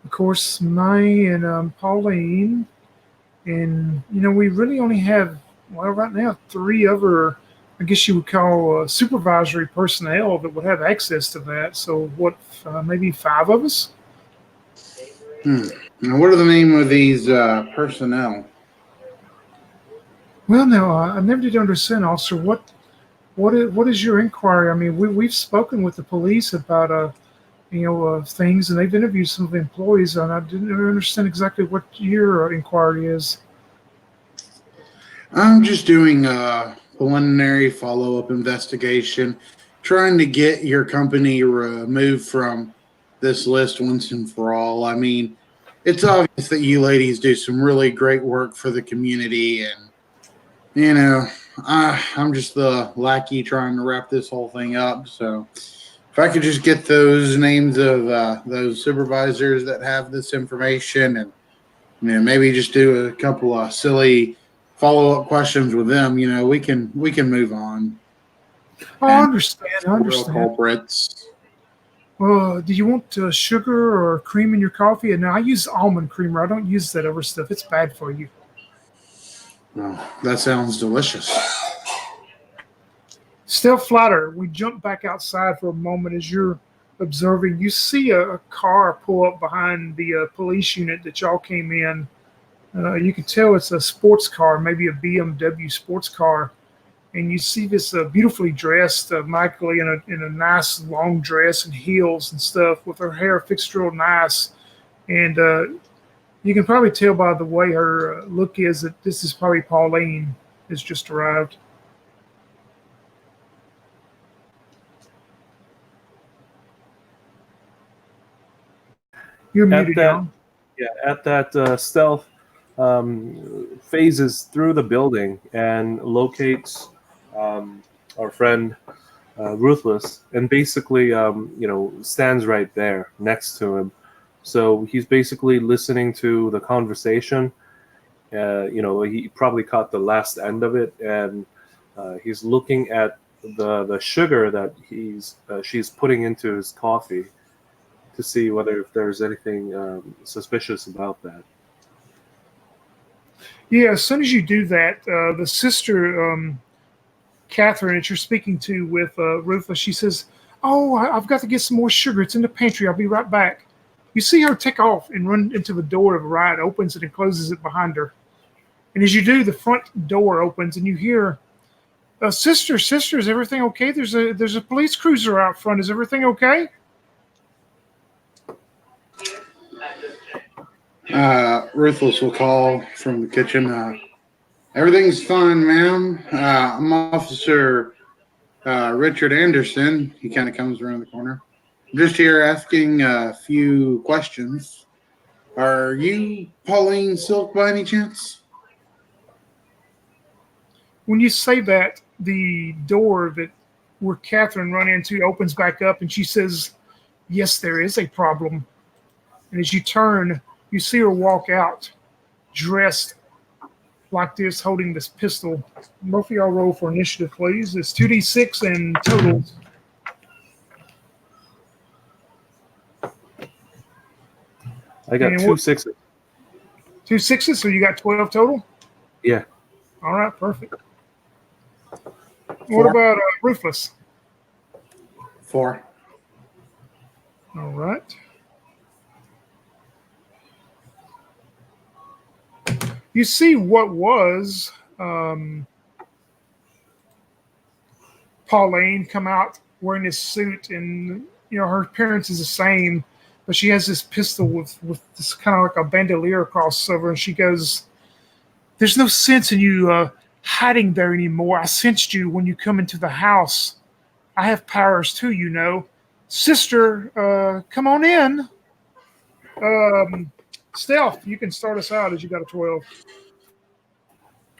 course, May and Pauline, and we really only have right now three other, I guess you would call supervisory personnel that would have access to that. So what, maybe five of us? Now, what are the name of these personnel? Well, now I never did understand, officer. What is your inquiry? I mean, we've spoken with the police about things, and they've interviewed some of the employees, and I didn't understand exactly what your inquiry is. I'm just doing a preliminary follow-up investigation, trying to get your company removed from this list once and for all. I mean, it's obvious that you ladies do some really great work for the community, and I'm just the lackey trying to wrap this whole thing up. So, if I could just get those names of those supervisors that have this information, and maybe just do a couple of silly follow up questions with them. We can move on. Oh, I And understand. I real understand. culprits. Do you want sugar or cream in your coffee? And I use almond creamer. I don't use that other stuff. It's bad for you. Oh, that sounds delicious. Still flatter. We jump back outside for a moment as you're observing. You see a car pull up behind the police unit that y'all came in. You can tell it's a sports car, maybe a BMW sports car. And you see this beautifully dressed Michael in a nice long dress and heels and stuff with her hair fixed real nice. And you can probably tell by the way her look is that this is probably Pauline has just arrived. You're At muted, that, y'all. at that, stealth phases through the building and locates our friend Ruthless, and basically, stands right there next to him. So he's basically listening to the conversation. He probably caught the last end of it, and he's looking at the sugar that she's putting into his coffee to see whether if there's anything suspicious about that. Yeah, as soon as you do that, the sister, Catherine, that you're speaking to with Ruthless, she says, "Oh, I've got to get some more sugar. It's in the pantry. I'll be right back." You see her take off and run into the door of the ride, opens it and closes it behind her. And as you do, the front door opens and you hear, "Sister, is everything okay? There's a police cruiser out front. Is everything okay?" Ruthless will call from the kitchen. Everything's fine, ma'am. I'm Officer Richard Anderson. He kind of comes around the corner. I'm just here asking a few questions. Are you Pauline Silk by any chance? When you say that, the door that where Catherine run into opens back up and she says, "Yes, there is a problem." And as you turn, you see her walk out dressed like this, holding this pistol. Both of y'all roll for initiative, please. It's 2d6 and totals. I got And two sixes. 2 sixes, so you got 12 total? Yeah. All right, perfect. What Four. about Ruthless? 4. All right. You see what was Pauline come out wearing this suit, and her appearance is the same, but she has this pistol with this kind of like a bandolier across over, and she goes, "There's no sense in you hiding there anymore. I sensed you when you come into the house. I have powers too, you know. Sister, come on in. Stealth, you can start us out as you got a 12.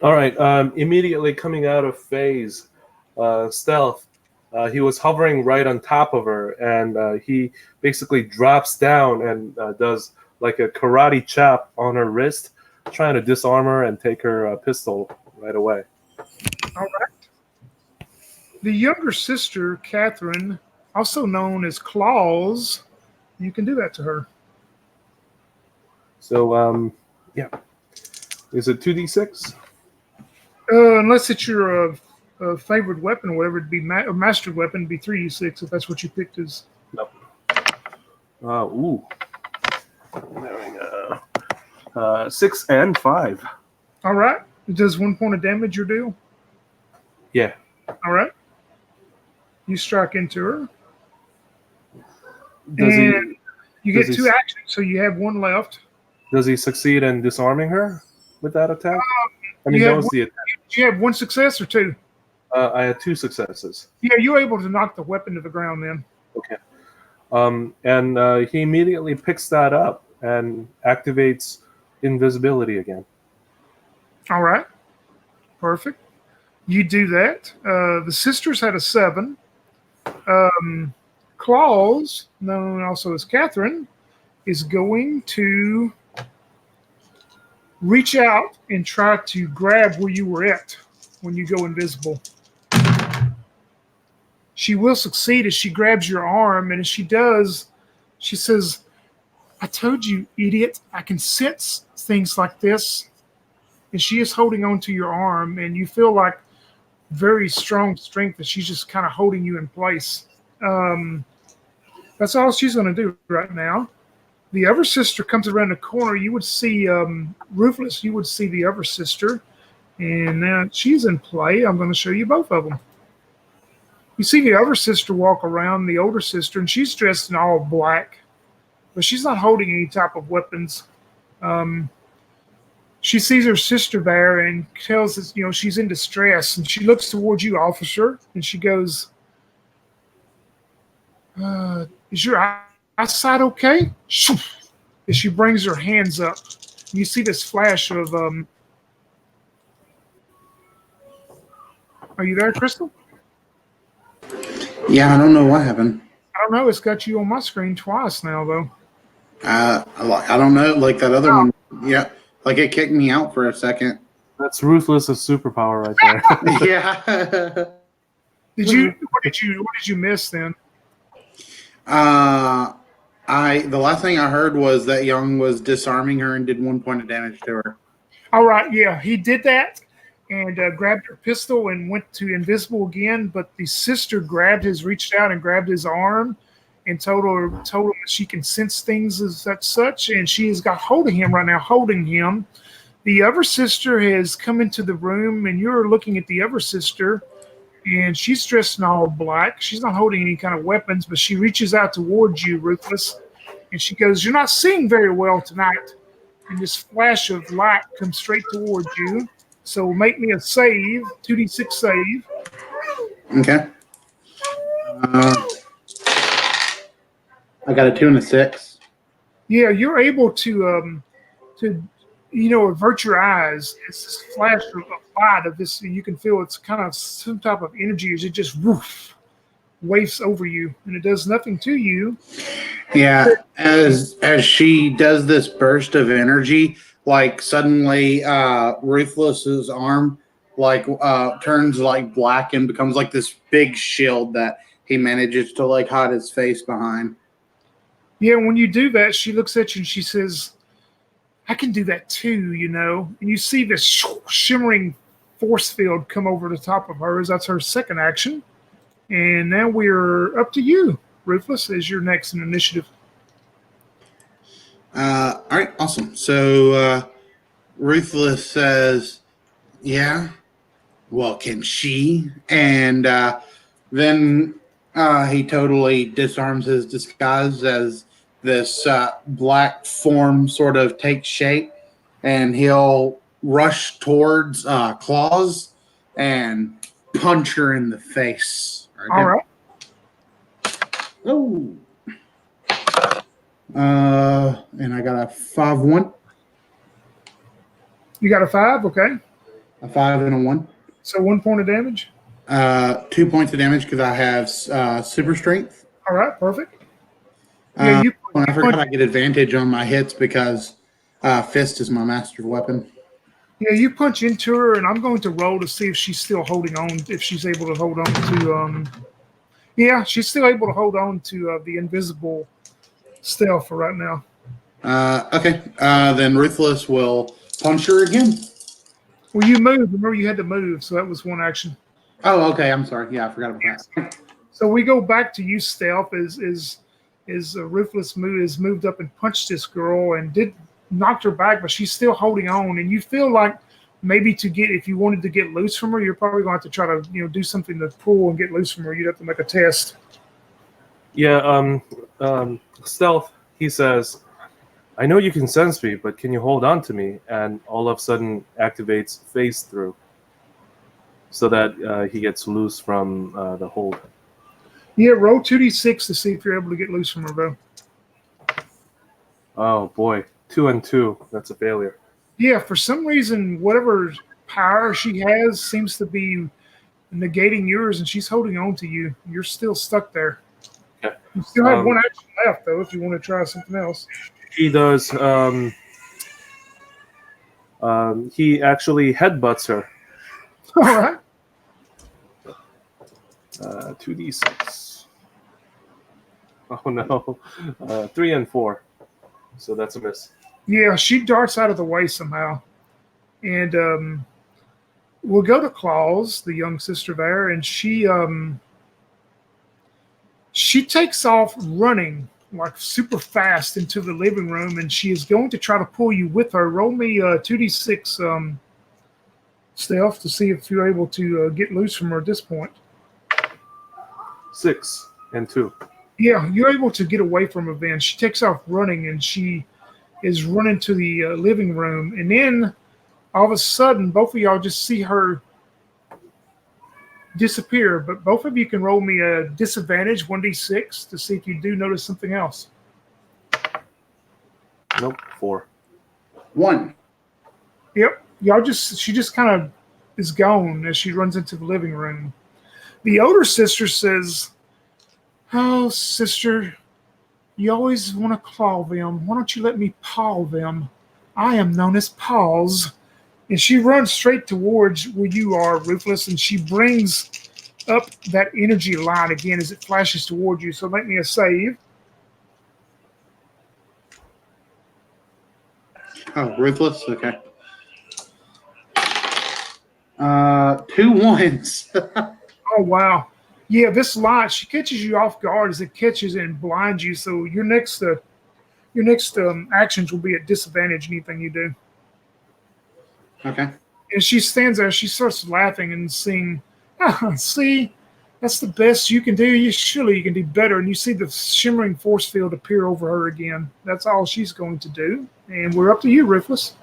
All right. Immediately coming out of phase, stealth, he was hovering right on top of her, and he basically drops down and does like a karate chop on her wrist, trying to disarm her and take her pistol right away. All right. The younger sister, Catherine, also known as Claus, you can do that to her. So, yeah. Is it 2d6? Unless it's your favorite weapon or whatever, it'd be a mastered weapon, it'd be 3d6 if that's what you picked as. No. Ooh. There we go. 6 and 5. All right. It does 1 point of damage your deal. Yeah. All right. You strike into her. Does and you get does 2 actions, so you have 1 left. Does he succeed in disarming her with that attack? I mean, you that have was one- the attack. Do you have 1 success or 2? I had 2 successes. Yeah, you're able to knock the weapon to the ground then. Okay. And he immediately picks that up and activates invisibility again. All right. Perfect. You do that. The sisters had a 7. Claus, known also as Catherine, is going to reach out and try to grab where you were at when you go invisible. she will succeed as she grabs your arm, and as she does, she says, "I told you, idiot, I can sense things like this." And she is holding on to your arm, and you feel like very strong strength that she's just kind of holding you in place. Um, that's all she's going to do right now. The other sister comes around the corner. You would see Ruthless. You would see the other sister, and now she's in play. I'm going to show you both of them. You see the other sister walk around, the older sister, and she's dressed in all black, but she's not holding any type of weapons. Um, she sees her sister there and tells us, she's in distress, and she looks towards you, officer, and she goes, "Is your eyesight okay?" As she brings her hands up, you see this flash of. Are you there, Crystal? Yeah, I don't know what happened. I don't know. It's got you on my screen twice now, though. I don't know. Like that other one. Yeah, like it kicked me out for a second. That's Ruthless's superpower right there. Yeah. What did you miss then? The last thing I heard was that Young was disarming her and did 1 point of damage to her. All right, yeah, he did that and grabbed her pistol and went to invisible again. But the sister reached out and grabbed his arm and told him that she can sense things as such, and she has got hold of him right now, holding him. The other sister has come into the room, and you're looking at the other sister, and she's dressed in all black. She's not holding any kind of weapons, but she reaches out towards you, Ruthless, and she goes, "You're not seeing very well tonight." And this flash of light comes straight towards you. So make me a save, 2d6 save. Okay. I got a 2 and a 6. Yeah, you're able to avert your eyes. It's this flash of light of this, and you can feel it's kind of some type of energy as it just wafts over you, and it does nothing to you. Yeah, as she does this burst of energy, like suddenly Ruthless's arm turns like black and becomes like this big shield that he manages to like hide his face behind. Yeah, when you do that, she looks at you and she says, "I can do that too, And you see this shimmering force field come over the top of hers. That's her second action. And now we're up to you, Ruthless, as your next in initiative. All right, awesome. So Ruthless says, "Yeah, well, can she?" And then he totally disarms his disguise as this black form sort of takes shape, and he'll rush towards Claws and punch her in the face. All right. Oh. And I got a 5-1. You got a 5, okay. A 5 and a 1. So 1 point of damage. 2 points of damage because I have super strength. All right, perfect. Yeah, I forgot I get advantage on my hits because fist is my master weapon. Yeah, you punch into her, and I'm going to roll to see if she's still holding on. If she's able to hold on to. Yeah, she's still able to hold on to the invisible stealth for right now. Okay. Then Ruthless will punch her again. Well, you moved. Remember, you had to move, so that was one action. Oh, okay. I'm sorry. Yeah, I forgot about that. So we go back to you, Stealth, as Ruthless has moved up and punched this girl and did knocked her back, but she's still holding on. And you feel like maybe if you wanted to get loose from her, you're probably going to have to try to do something to pull and get loose from her. You'd have to make a test. Yeah, Stealth, he says, "I know you can sense me, but can you hold on to me?" And all of a sudden activates phase through so that he gets loose from the hold. Yeah, roll 2d6 to see if you're able to get loose from her, bro. Oh, boy. 2 and 2. That's a failure. Yeah, for some reason, whatever power she has seems to be negating yours, and she's holding on to you. You're still stuck there. Okay. You still have one action left, though, if you want to try something else. He does. He actually headbutts her. All right. 2d6. Oh no. 3 and 4. So that's a miss. Yeah, she darts out of the way somehow. And we'll go to Claus, the young sister there, and she takes off running like super fast into the living room, and she is going to try to pull you with her. Roll me 2d6 stealth to see if you're able to get loose from her at this point. 6 and 2. Yeah, you're able to get away from her then. She takes off running, and she is running to the living room. And then all of a sudden, both of y'all just see her disappear. But both of you can roll me a disadvantage, 1d6, to see if you do notice something else. Nope, 4. 1. Yep. She just kind of is gone as she runs into the living room. The older sister says, "Oh, sister, you always want to claw them. Why don't you let me paw them? I am known as Paws." And she runs straight towards where you are, Ruthless, and she brings up that energy line again as it flashes toward you. So make me a save. Oh, Ruthless? Okay. 2 1s. Oh, wow. Yeah, this light, she catches you off guard as it catches and blinds you. So your next actions will be at disadvantage, anything you do. Okay. And she stands there, she starts laughing and saying, "See, that's the best you can do. Surely you can do better." And you see the shimmering force field appear over her again. That's all she's going to do. And we're up to you, Ruthless.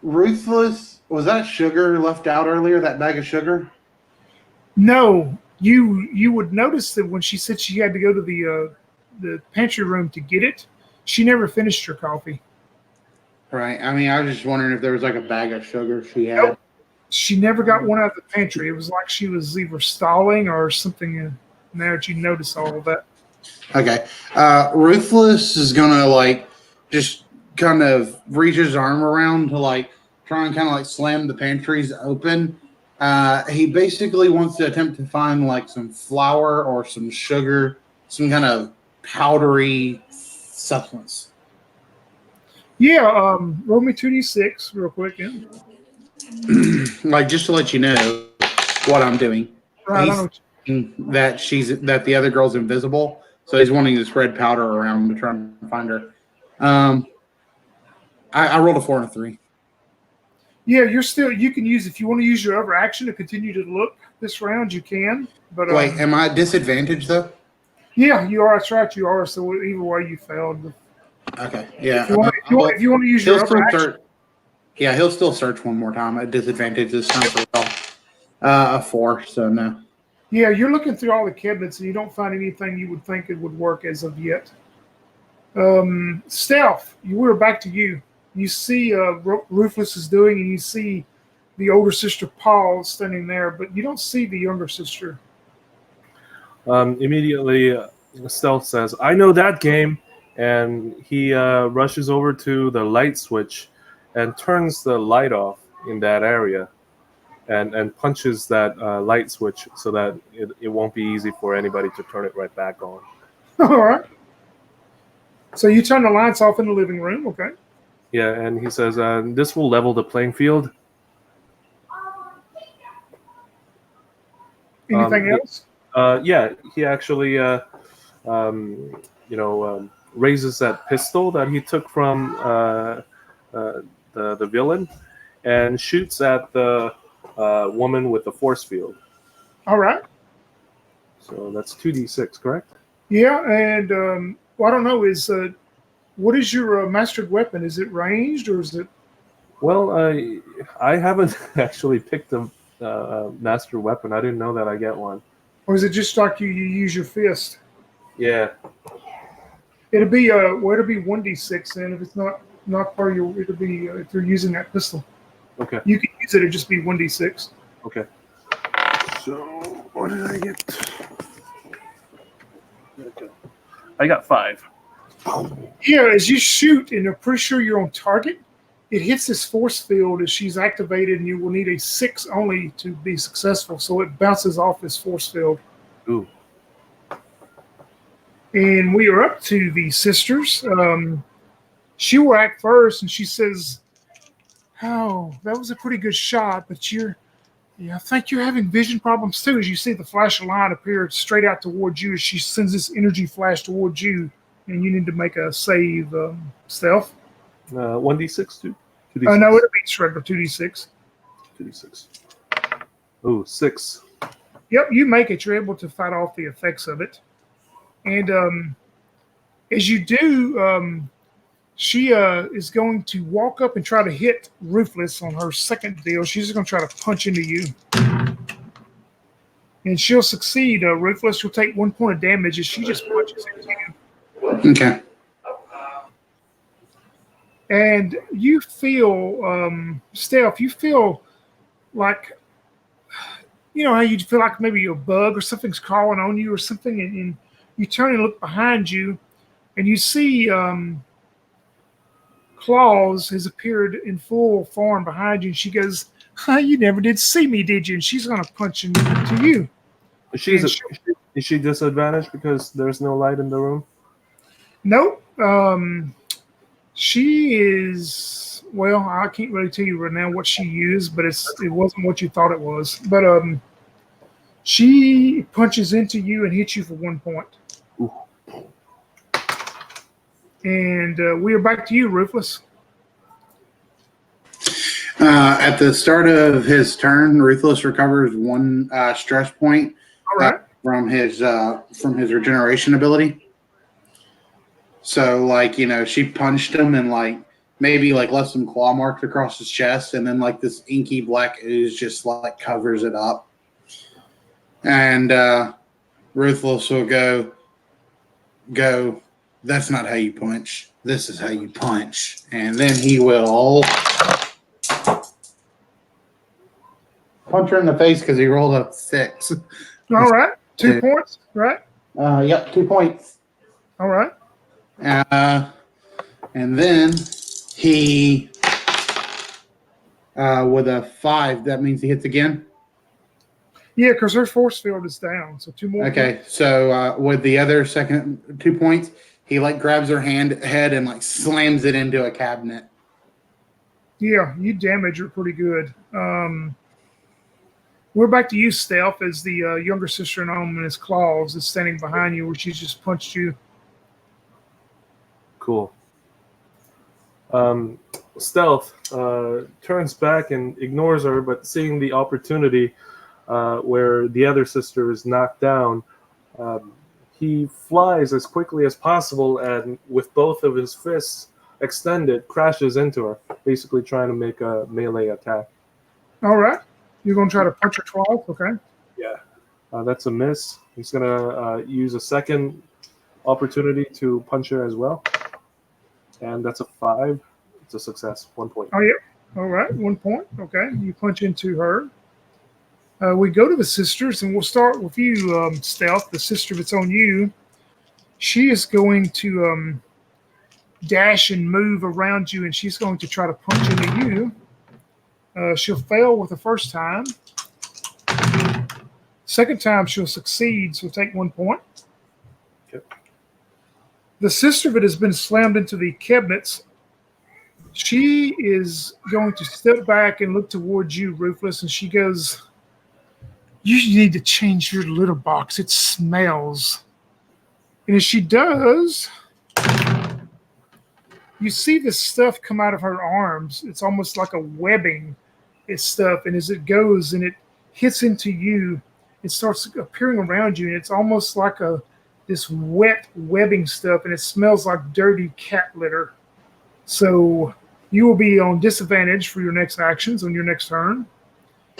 Ruthless, was that sugar left out earlier, that bag of sugar? No, you would notice that when she said she had to go to the pantry room to get it, she never finished her coffee. Right. I mean, I was just wondering if there was like a bag of sugar she had. Nope. She never got one out of the pantry. It was like she was either stalling or something. Now that you notice all of that. Okay. Ruthless is going to like just kind of reach his arm around to like try and kind of like slam the pantries open. He basically wants to attempt to find like some flour or some sugar, some kind of powdery substance. Yeah, roll me 2d6 real quick. Yeah. Like just to let you know what I'm doing. Right, He's thinking that the other girl's invisible, so he's wanting to spread powder around to try and find her. I rolled a 4 and a 3. Yeah, you can use, if you want to use your other action to continue to look this round, you can. But Wait, am I at disadvantage though? Yeah, you are. That's right, you are. So either way, you failed. Okay, yeah. If you want to use your other action, he'll still search one more time at disadvantage this time for a 4. So no. yeah, you're looking through all the cabinets and you don't find anything you would think it would work as of yet. Stealth, we're back to you. You see Ruthless is doing, and you see the older sister Paul standing there, but you don't see the younger sister. Immediately, Stealth says, "I know that game," and he rushes over to the light switch and turns the light off in that area, and punches that light switch so that it won't be easy for anybody to turn it right back on. All right. So you turn the lights off in the living room, okay? Yeah, and he says, "This will level the playing field." Anything else? Yeah, he actually, raises that pistol that he took from the villain, and shoots at the woman with the force field. All right. So that's 2d6, correct? Yeah, and I don't know. What is your mastered weapon? Is it ranged or is it? Well, I haven't actually picked a master weapon. I didn't know that I get one. Or is it just like you use your fist? Yeah. It'll be 1d6, and if it's not part of your, it'll be if you're using that pistol. Okay. You can use it. It'll just be 1d6. Okay. So what did I get? Okay. I got 5. Yeah, as you shoot, and you're pretty sure you're on target, it hits this force field as she's activated, and you will need a 6 only to be successful. So it bounces off this force field. Ooh. And we are up to the sisters. She will act first, and she says, "Oh, that was a pretty good shot, but I think you're having vision problems too." As you see the flash of light appear straight out towards you, as she sends this energy flash towards you, and you need to make a save, stealth. 1d6 2. No, it'll be regular 2d6. 2d6. Ooh, 6. Yep, you make it. You're able to fight off the effects of it. And as you do, she is going to walk up and try to hit Ruthless on her second deal. She's just going to try to punch into you. And she'll succeed. Ruthless will take 1 point of damage as she just punches into you. Okay. And you feel, Steph, you feel like, you know how you feel like maybe a bug or something's crawling on you or something, and you turn and look behind you, and you see Claus has appeared in full form behind you, and she goes, "You never did see me, did you?" And she's going to punch into you. Is she disadvantaged because there's no light in the room? Nope. She is, well, I can't really tell you right now what she used, but it wasn't what you thought it was. But she punches into you and hits you for 1 point. Ooh. And we are back to you, Ruthless. At the start of his turn, Ruthless recovers 1 stress point All right. from his regeneration ability. So, like, you know, she punched him and, like, maybe, like, left some claw marks across his chest, and then, like, this inky black ooze just, like, covers it up. And Ruthless will go, "That's not how you punch. This is how you punch." And then he will punch her in the face because he rolled a 6. All right. 2 points, right? Yep, 2 points. All right. And then he, with a 5, that means he hits again. Yeah, because her force field is down, so 2 more. Okay, points. so with the other second 2 points, he like grabs her head and like slams it into a cabinet. Yeah, you damage her pretty good. We're back to you, Stealth, as the younger sister in Ominous Claws is standing behind you where she's just punched you. Cool. Stealth turns back and ignores her, but seeing the opportunity where the other sister is knocked down, he flies as quickly as possible and with both of his fists extended, crashes into her, basically trying to make a melee attack. All right. You're going to try to punch her twice, okay? Yeah. That's a miss. He's going to use a second opportunity to punch her as well. And that's a 5. It's a success. 1 point. Oh, yeah. All right. 1 point. Okay. You punch into her. We go to the sisters, and we'll start with you, Stealth, the sister that's on you. She is going to dash and move around you, and she's going to try to punch into you. She'll fail with the first time. Second time, she'll succeed, so take 1 point. Okay. The sister that has been slammed into the cabinets, she is going to step back and look towards you, Ruthless, and she goes, "You need to change your litter box. It smells." And as she does, you see this stuff come out of her arms. It's almost like a webbing. It's stuff, and as it goes and it hits into you, it starts appearing around you, and it's almost like this wet webbing stuff, and it smells like dirty cat litter. So you will be on disadvantage for your next actions on your next turn.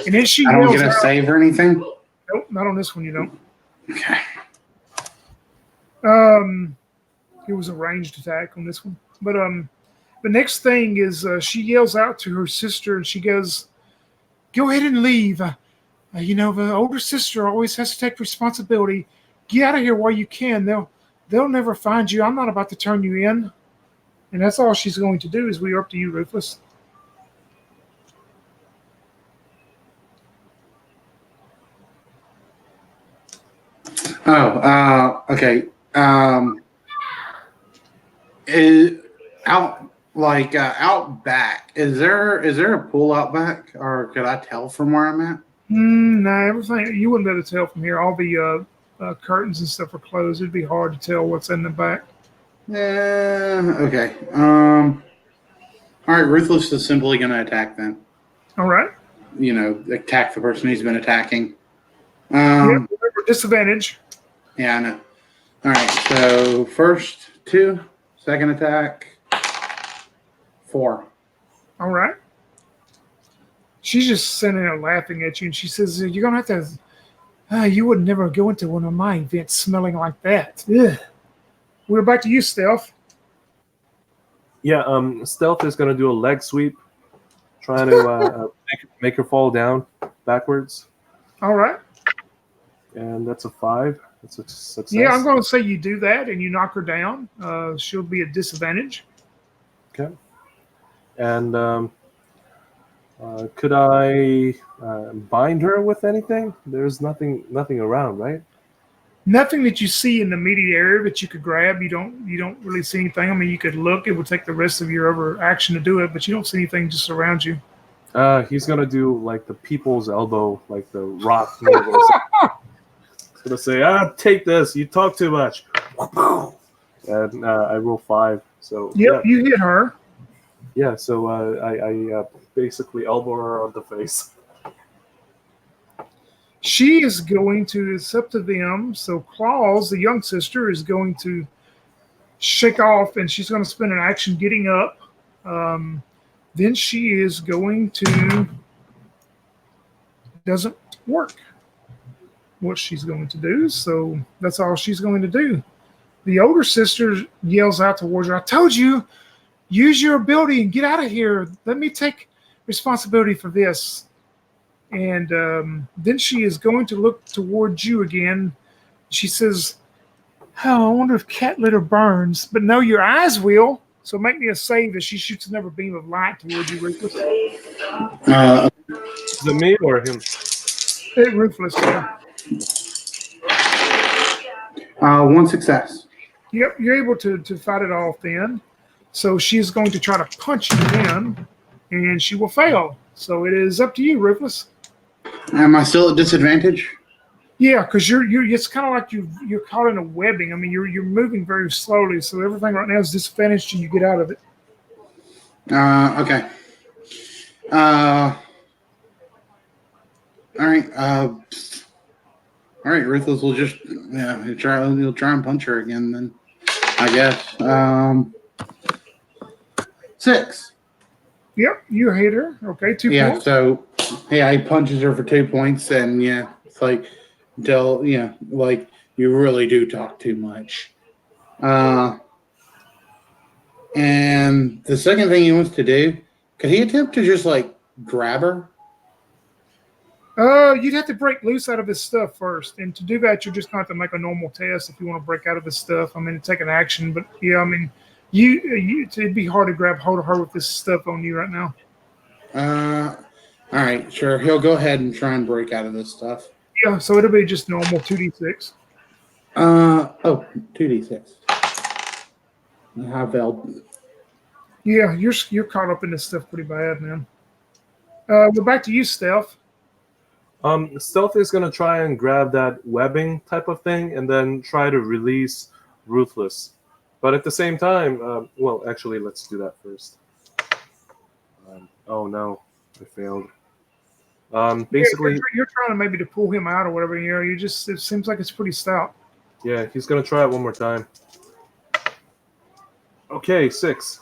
And then she I don't yells get a out, save or anything. nope, not on this one. You don't. Okay. It was a ranged attack on this one, but the next thing is she yells out to her sister, and she goes, "Go ahead and leave. You know, the older sister always has to take responsibility. Get out of here while you can. They'll never find you. I'm not about to turn you in." And that's all she's going to do. Is we are up to you, Ruthless. Okay. Is out back? Is there a pool out back, or could I tell from where I'm at? No, everything you wouldn't be able to tell from here. All the curtains and stuff are closed. It'd be hard to tell what's in the back. Yeah. Okay. All right. Ruthless is simply going to attack then. All right. Attack the person he's been attacking. Yeah, remember, disadvantage. Yeah, I know. All right. So first 2, second attack 4. All right. She's just sitting there laughing at you, and she says, "You're gonna have to. You would never go into one of my events smelling like that." Ugh. We're back to you, Stealth. Yeah, Stealth is going to do a leg sweep, trying to make her fall down backwards. All right. And that's a 5. That's a success. Yeah, I'm going to say you do that, and you knock her down. She'll be at disadvantage. Okay. And could I bind her with anything? There's nothing around, right? Nothing that you see in the immediate area that you could grab. You don't really see anything. I mean, you could look. It would take the rest of your other action to do it, but you don't see anything just around you. He's gonna do like the people's elbow, like the Rock move. He's gonna say, take this. You talk too much. And I roll 5. So yep, you hit her. Yeah. So I basically elbow her on the face. She is going to, it's up to them. So Claus, the young sister, is going to shake off, and she's going to spend an action getting up. Then she is going to, doesn't work what she's going to do. So that's all she's going to do. The older sister yells out towards her, "I told you, use your ability and get out of here. Let me take responsibility for this." And then she is going to look towards you again. She says, "Oh, I wonder if cat litter burns. But no, your eyes will. So make me a save as she shoots another beam of light towards you, Ruthless." Is it me or him? Ruthless, yeah. 1 success. Yep, you're able to fight it off then. So she's going to try to punch you in, and she will fail. So it is up to you, Ruthless. Am I still at disadvantage? Yeah, because you're it's kind of like you're caught in a webbing. I mean, you're moving very slowly, so everything right now is disadvantaged till you get out of it. Okay. All right. All right. Ruthless will just he'll try and punch her again. Then I guess 6. Yep, you hit her. Okay, 2 points. So he punches her for 2 points, and it's like until like you really do talk too much. And the second thing he wants to do, could he attempt to just like grab her? You'd have to break loose out of his stuff first, and to do that, you're just going to have to make a normal test if you want to break out of his stuff. I mean, take an action, but yeah, I mean, it'd be hard to grab hold of her with this stuff on you right now. All right, sure. He'll go ahead and try and break out of this stuff. Yeah, so it'll be just normal 2d6. 2d6. I failed. Yeah, you're caught up in this stuff pretty bad, man. We're back to you, Stealth. Stealth is gonna try and grab that webbing type of thing, and then try to release Ruthless. But at the same time, well, actually, let's do that first. Oh no, I failed. Basically, you're trying to maybe to pull him out or whatever. It seems like it's pretty stout. Yeah, he's gonna try it one more time. Okay, 6.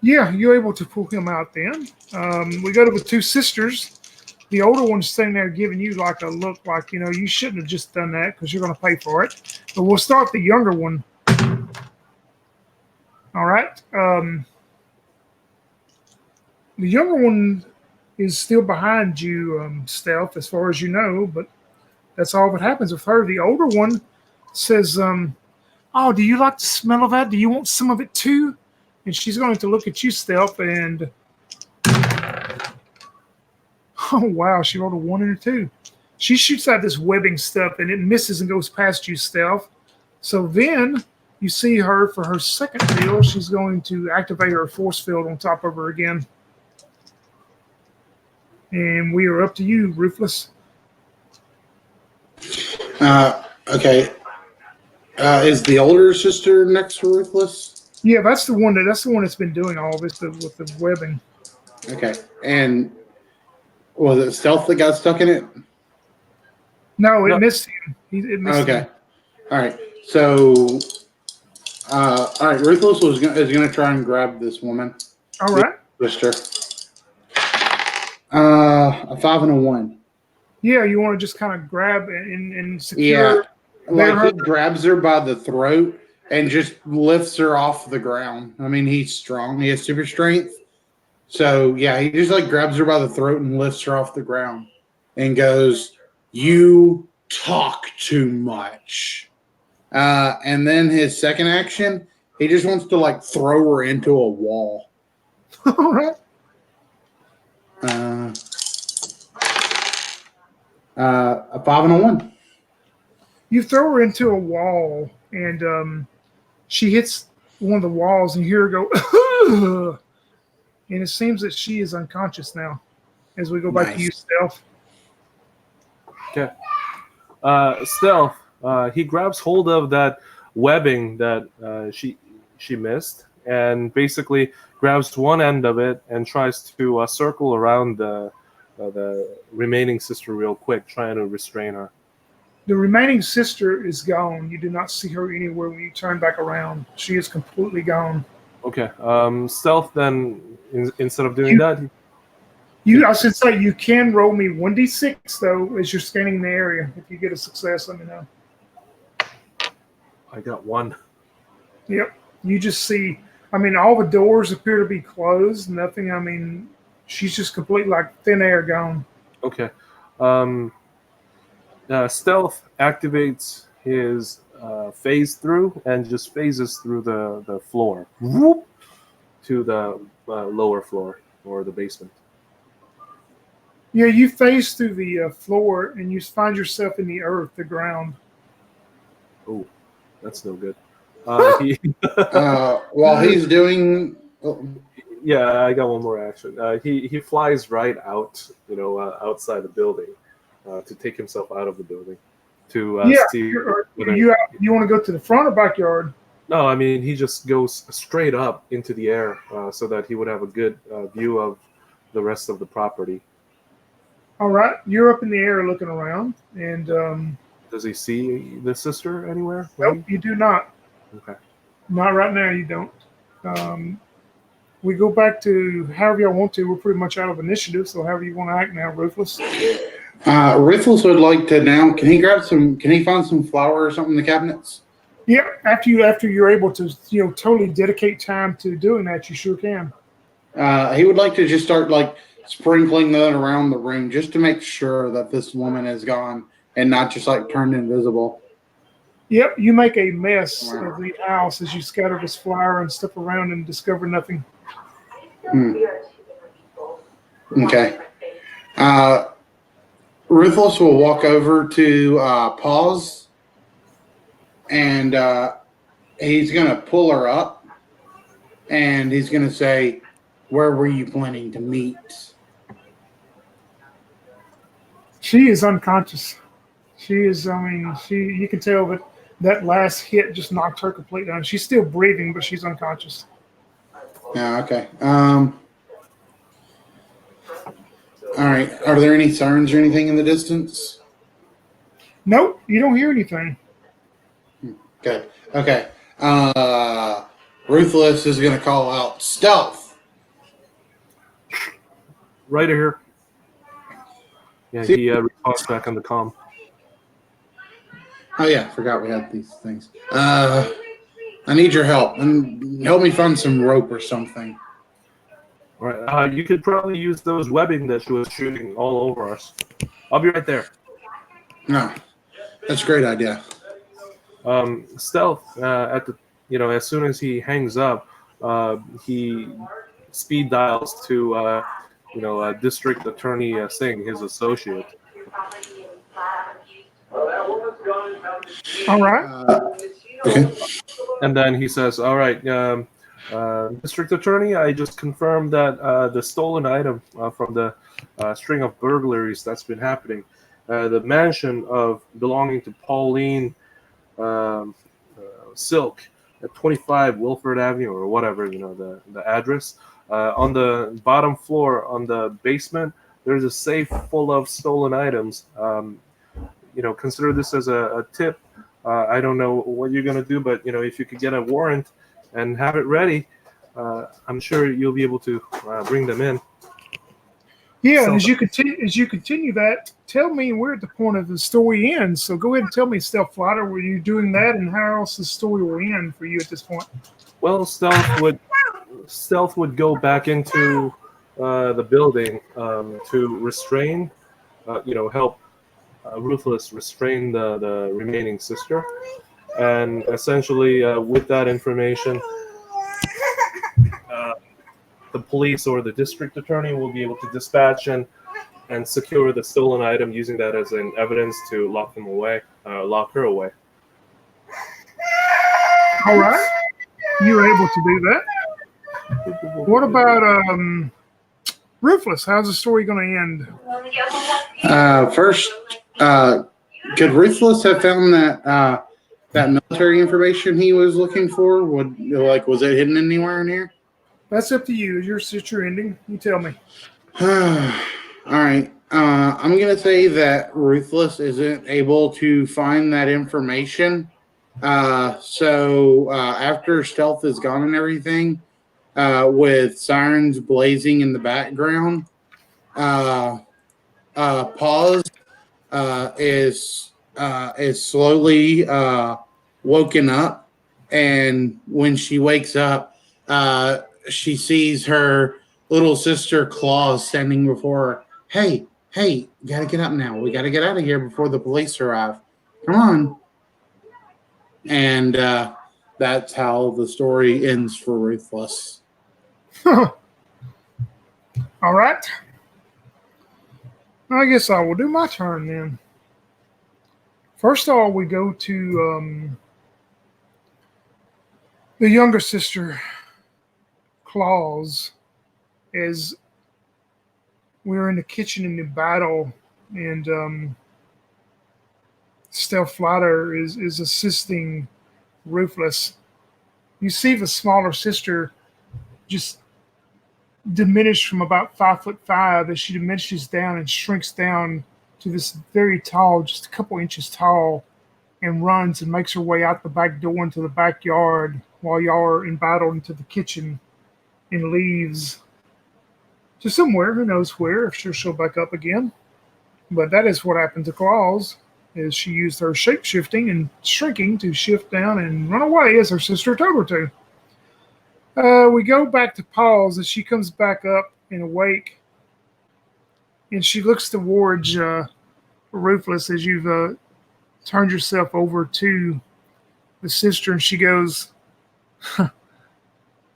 Yeah, you're able to pull him out then. We go to the 2 sisters. The older one's sitting there giving you like a look like, you shouldn't have just done that because you're going to pay for it. But we'll start the younger one. All right. The younger one is still behind you, Stealth, as far as you know, but that's all that happens with her. The older one says, "Oh, do you like the smell of that? Do you want some of it too?" And she's going to look at you, Stealth, and oh wow, she rolled a 1 and a 2. She shoots out this webbing stuff, and it misses and goes past you, Stealth. So then you see her for her second deal. She's going to activate her force field on top of her again. And we are up to you, Ruthless. Okay. Is the older sister next to Ruthless? Yeah, that's the one that's been doing all this with the webbing. Okay. And was it Stealth that got stuck in it? No, it missed him. It missed him. All right. So, all right. Ruthless is going to try and grab this woman. All right. Sister. A 5 and a 1. Yeah, you want to just kind of grab and secure. Yeah. Like her. he grabs her by the throat and just lifts her off the ground. I mean, he's strong. He has super strength. So, yeah, he just like grabs her by the throat and lifts her off the ground and goes, "You talk too much." And then his second action, he just wants to like throw her into a wall. All right. A 5 and a 1. You throw her into a wall, and she hits one of the walls, and you hear her go, and it seems that she is unconscious now. As we go back to you, Stealth. Okay. Stealth. He grabs hold of that webbing that she missed, and basically grabs one end of it and tries to circle around the remaining sister real quick, trying to restrain her. The remaining sister is gone. You do not see her anywhere when you turn back around. She is completely gone. Okay. Stealth then, instead of doing that, I should say you can roll me 1d6 though as you're scanning the area. If you get a success, let me know. I got 1. Yep. You just see. I mean, all the doors appear to be closed. Nothing. I mean, she's just completely like thin air gone. Okay. Stealth activates his phase through and just phases through the floor, whoop, to the lower floor or the basement. Yeah, you phase through the floor and you find yourself in the earth, the ground. Oh, that's no good. While he's doing, yeah, I got one more action. He flies right out, outside the building, to take himself out of the building. See whether you want to go to the front or backyard? No, I mean he just goes straight up into the air, so that he would have a good view of the rest of the property. All right, you're up in the air looking around, and does he see the sister anywhere? Nope, you do not. Okay. Not right now, you don't. We go back to however y'all want to. We're pretty much out of initiative, so however you want to act now, Ruthless. Ruthless would like to now. Can he find some flour or something in the cabinets? Yeah, after you're able to, totally dedicate time to doing that, you sure can. He would like to just start like sprinkling that around the room just to make sure that this woman is gone and not just like turned invisible. Yep, you make a mess of the house as you scatter this flour and stuff around and discover nothing. Okay. Ruthless will walk over to Pause, and he's going to pull her up, and he's going to say, "Where were you planning to meet?" She is unconscious. She is, you can tell that last hit just knocked her completely down. She's still breathing, but she's unconscious. Yeah, okay. All right. Are there any sirens or anything in the distance? Nope, you don't hear anything. Okay. Okay. Ruthless is going to call out Stealth. Right here. Yeah, he responds back on the comm. Oh yeah, forgot we had these things. I need your help, and help me find some rope or something. All right. You could probably use those webbing that she was shooting all over us. I'll be right there. No, that's a great idea. Stealth as soon as he hangs up, he speed dials to District Attorney Singh, his associate. All right. Okay. And then he says, "All right, District Attorney, I just confirmed that the stolen item from the string of burglaries that's been happening, the mansion of belonging to Pauline Silk at 25 Wilford Avenue or whatever, the address. On the bottom floor, on the basement, there's a safe full of stolen items. Consider this as a tip. I don't know what you're gonna do, but if you could get a warrant and have it ready, I'm sure you'll be able to bring them in." Yeah, So- and as you continue that, tell me where at the point of the story ends. So go ahead and tell me, Stealth Flighter, were you doing that, and how else the story will end for you at this point? Well, Stealth would go back into the building to restrain, help Ruthless restrain the remaining sister, and essentially with that information, the police or the district attorney will be able to dispatch and secure the stolen item, using that as an evidence to lock her away. All right, you were able to do that. What about Ruthless? How's the story going to end? First, could Ruthless have found that military information he was looking for? Was it hidden anywhere in here? That's up to you. It's your ending. You tell me. All right. I'm gonna say that Ruthless isn't able to find that information. So after Stealth is gone and everything, with sirens blazing in the background, Pause is slowly woken up, and when she wakes up, she sees her little sister Claus standing before her. Hey, you gotta get up now. We gotta get out of here before the police arrive. Come on. And that's how the story ends for Ruthless. All right. I guess I will do my turn then. First of all, we go to the younger sister, Claus, as we're in the kitchen in the battle, and Stealth Flighter is assisting Ruthless. You see the smaller sister just diminish from about 5'5" as she diminishes down and shrinks down to this very tall, just a couple inches tall, and runs and makes her way out the back door into the backyard while y'all are in battle into the kitchen, and leaves to somewhere, who knows where, if she'll show back up again. But that is what happened to Claus, is she used her shape-shifting and shrinking to shift down and run away as her sister told her to. We go back to Paul's as she comes back up and awake, and she looks towards Ruthless as you've turned yourself over to the sister, and she goes,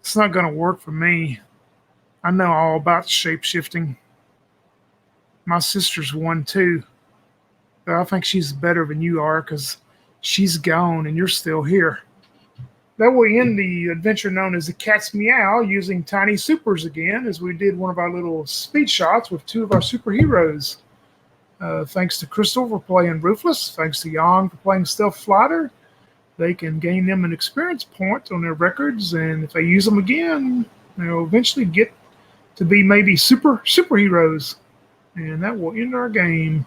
"It's not going to work for me. I know all about shape shifting. My sister's one too, but I think she's better than you are because she's gone and you're still here." That will end the adventure known as the Cat's Meow, using tiny supers again, as we did one of our little speed shots with two of our superheroes. Thanks to Crystal for playing Ruthless. Thanks to Jan for playing Stealth Flighter. They can gain them an experience point on their records, and if they use them again, they'll eventually get to be maybe superheroes. And that will end our game.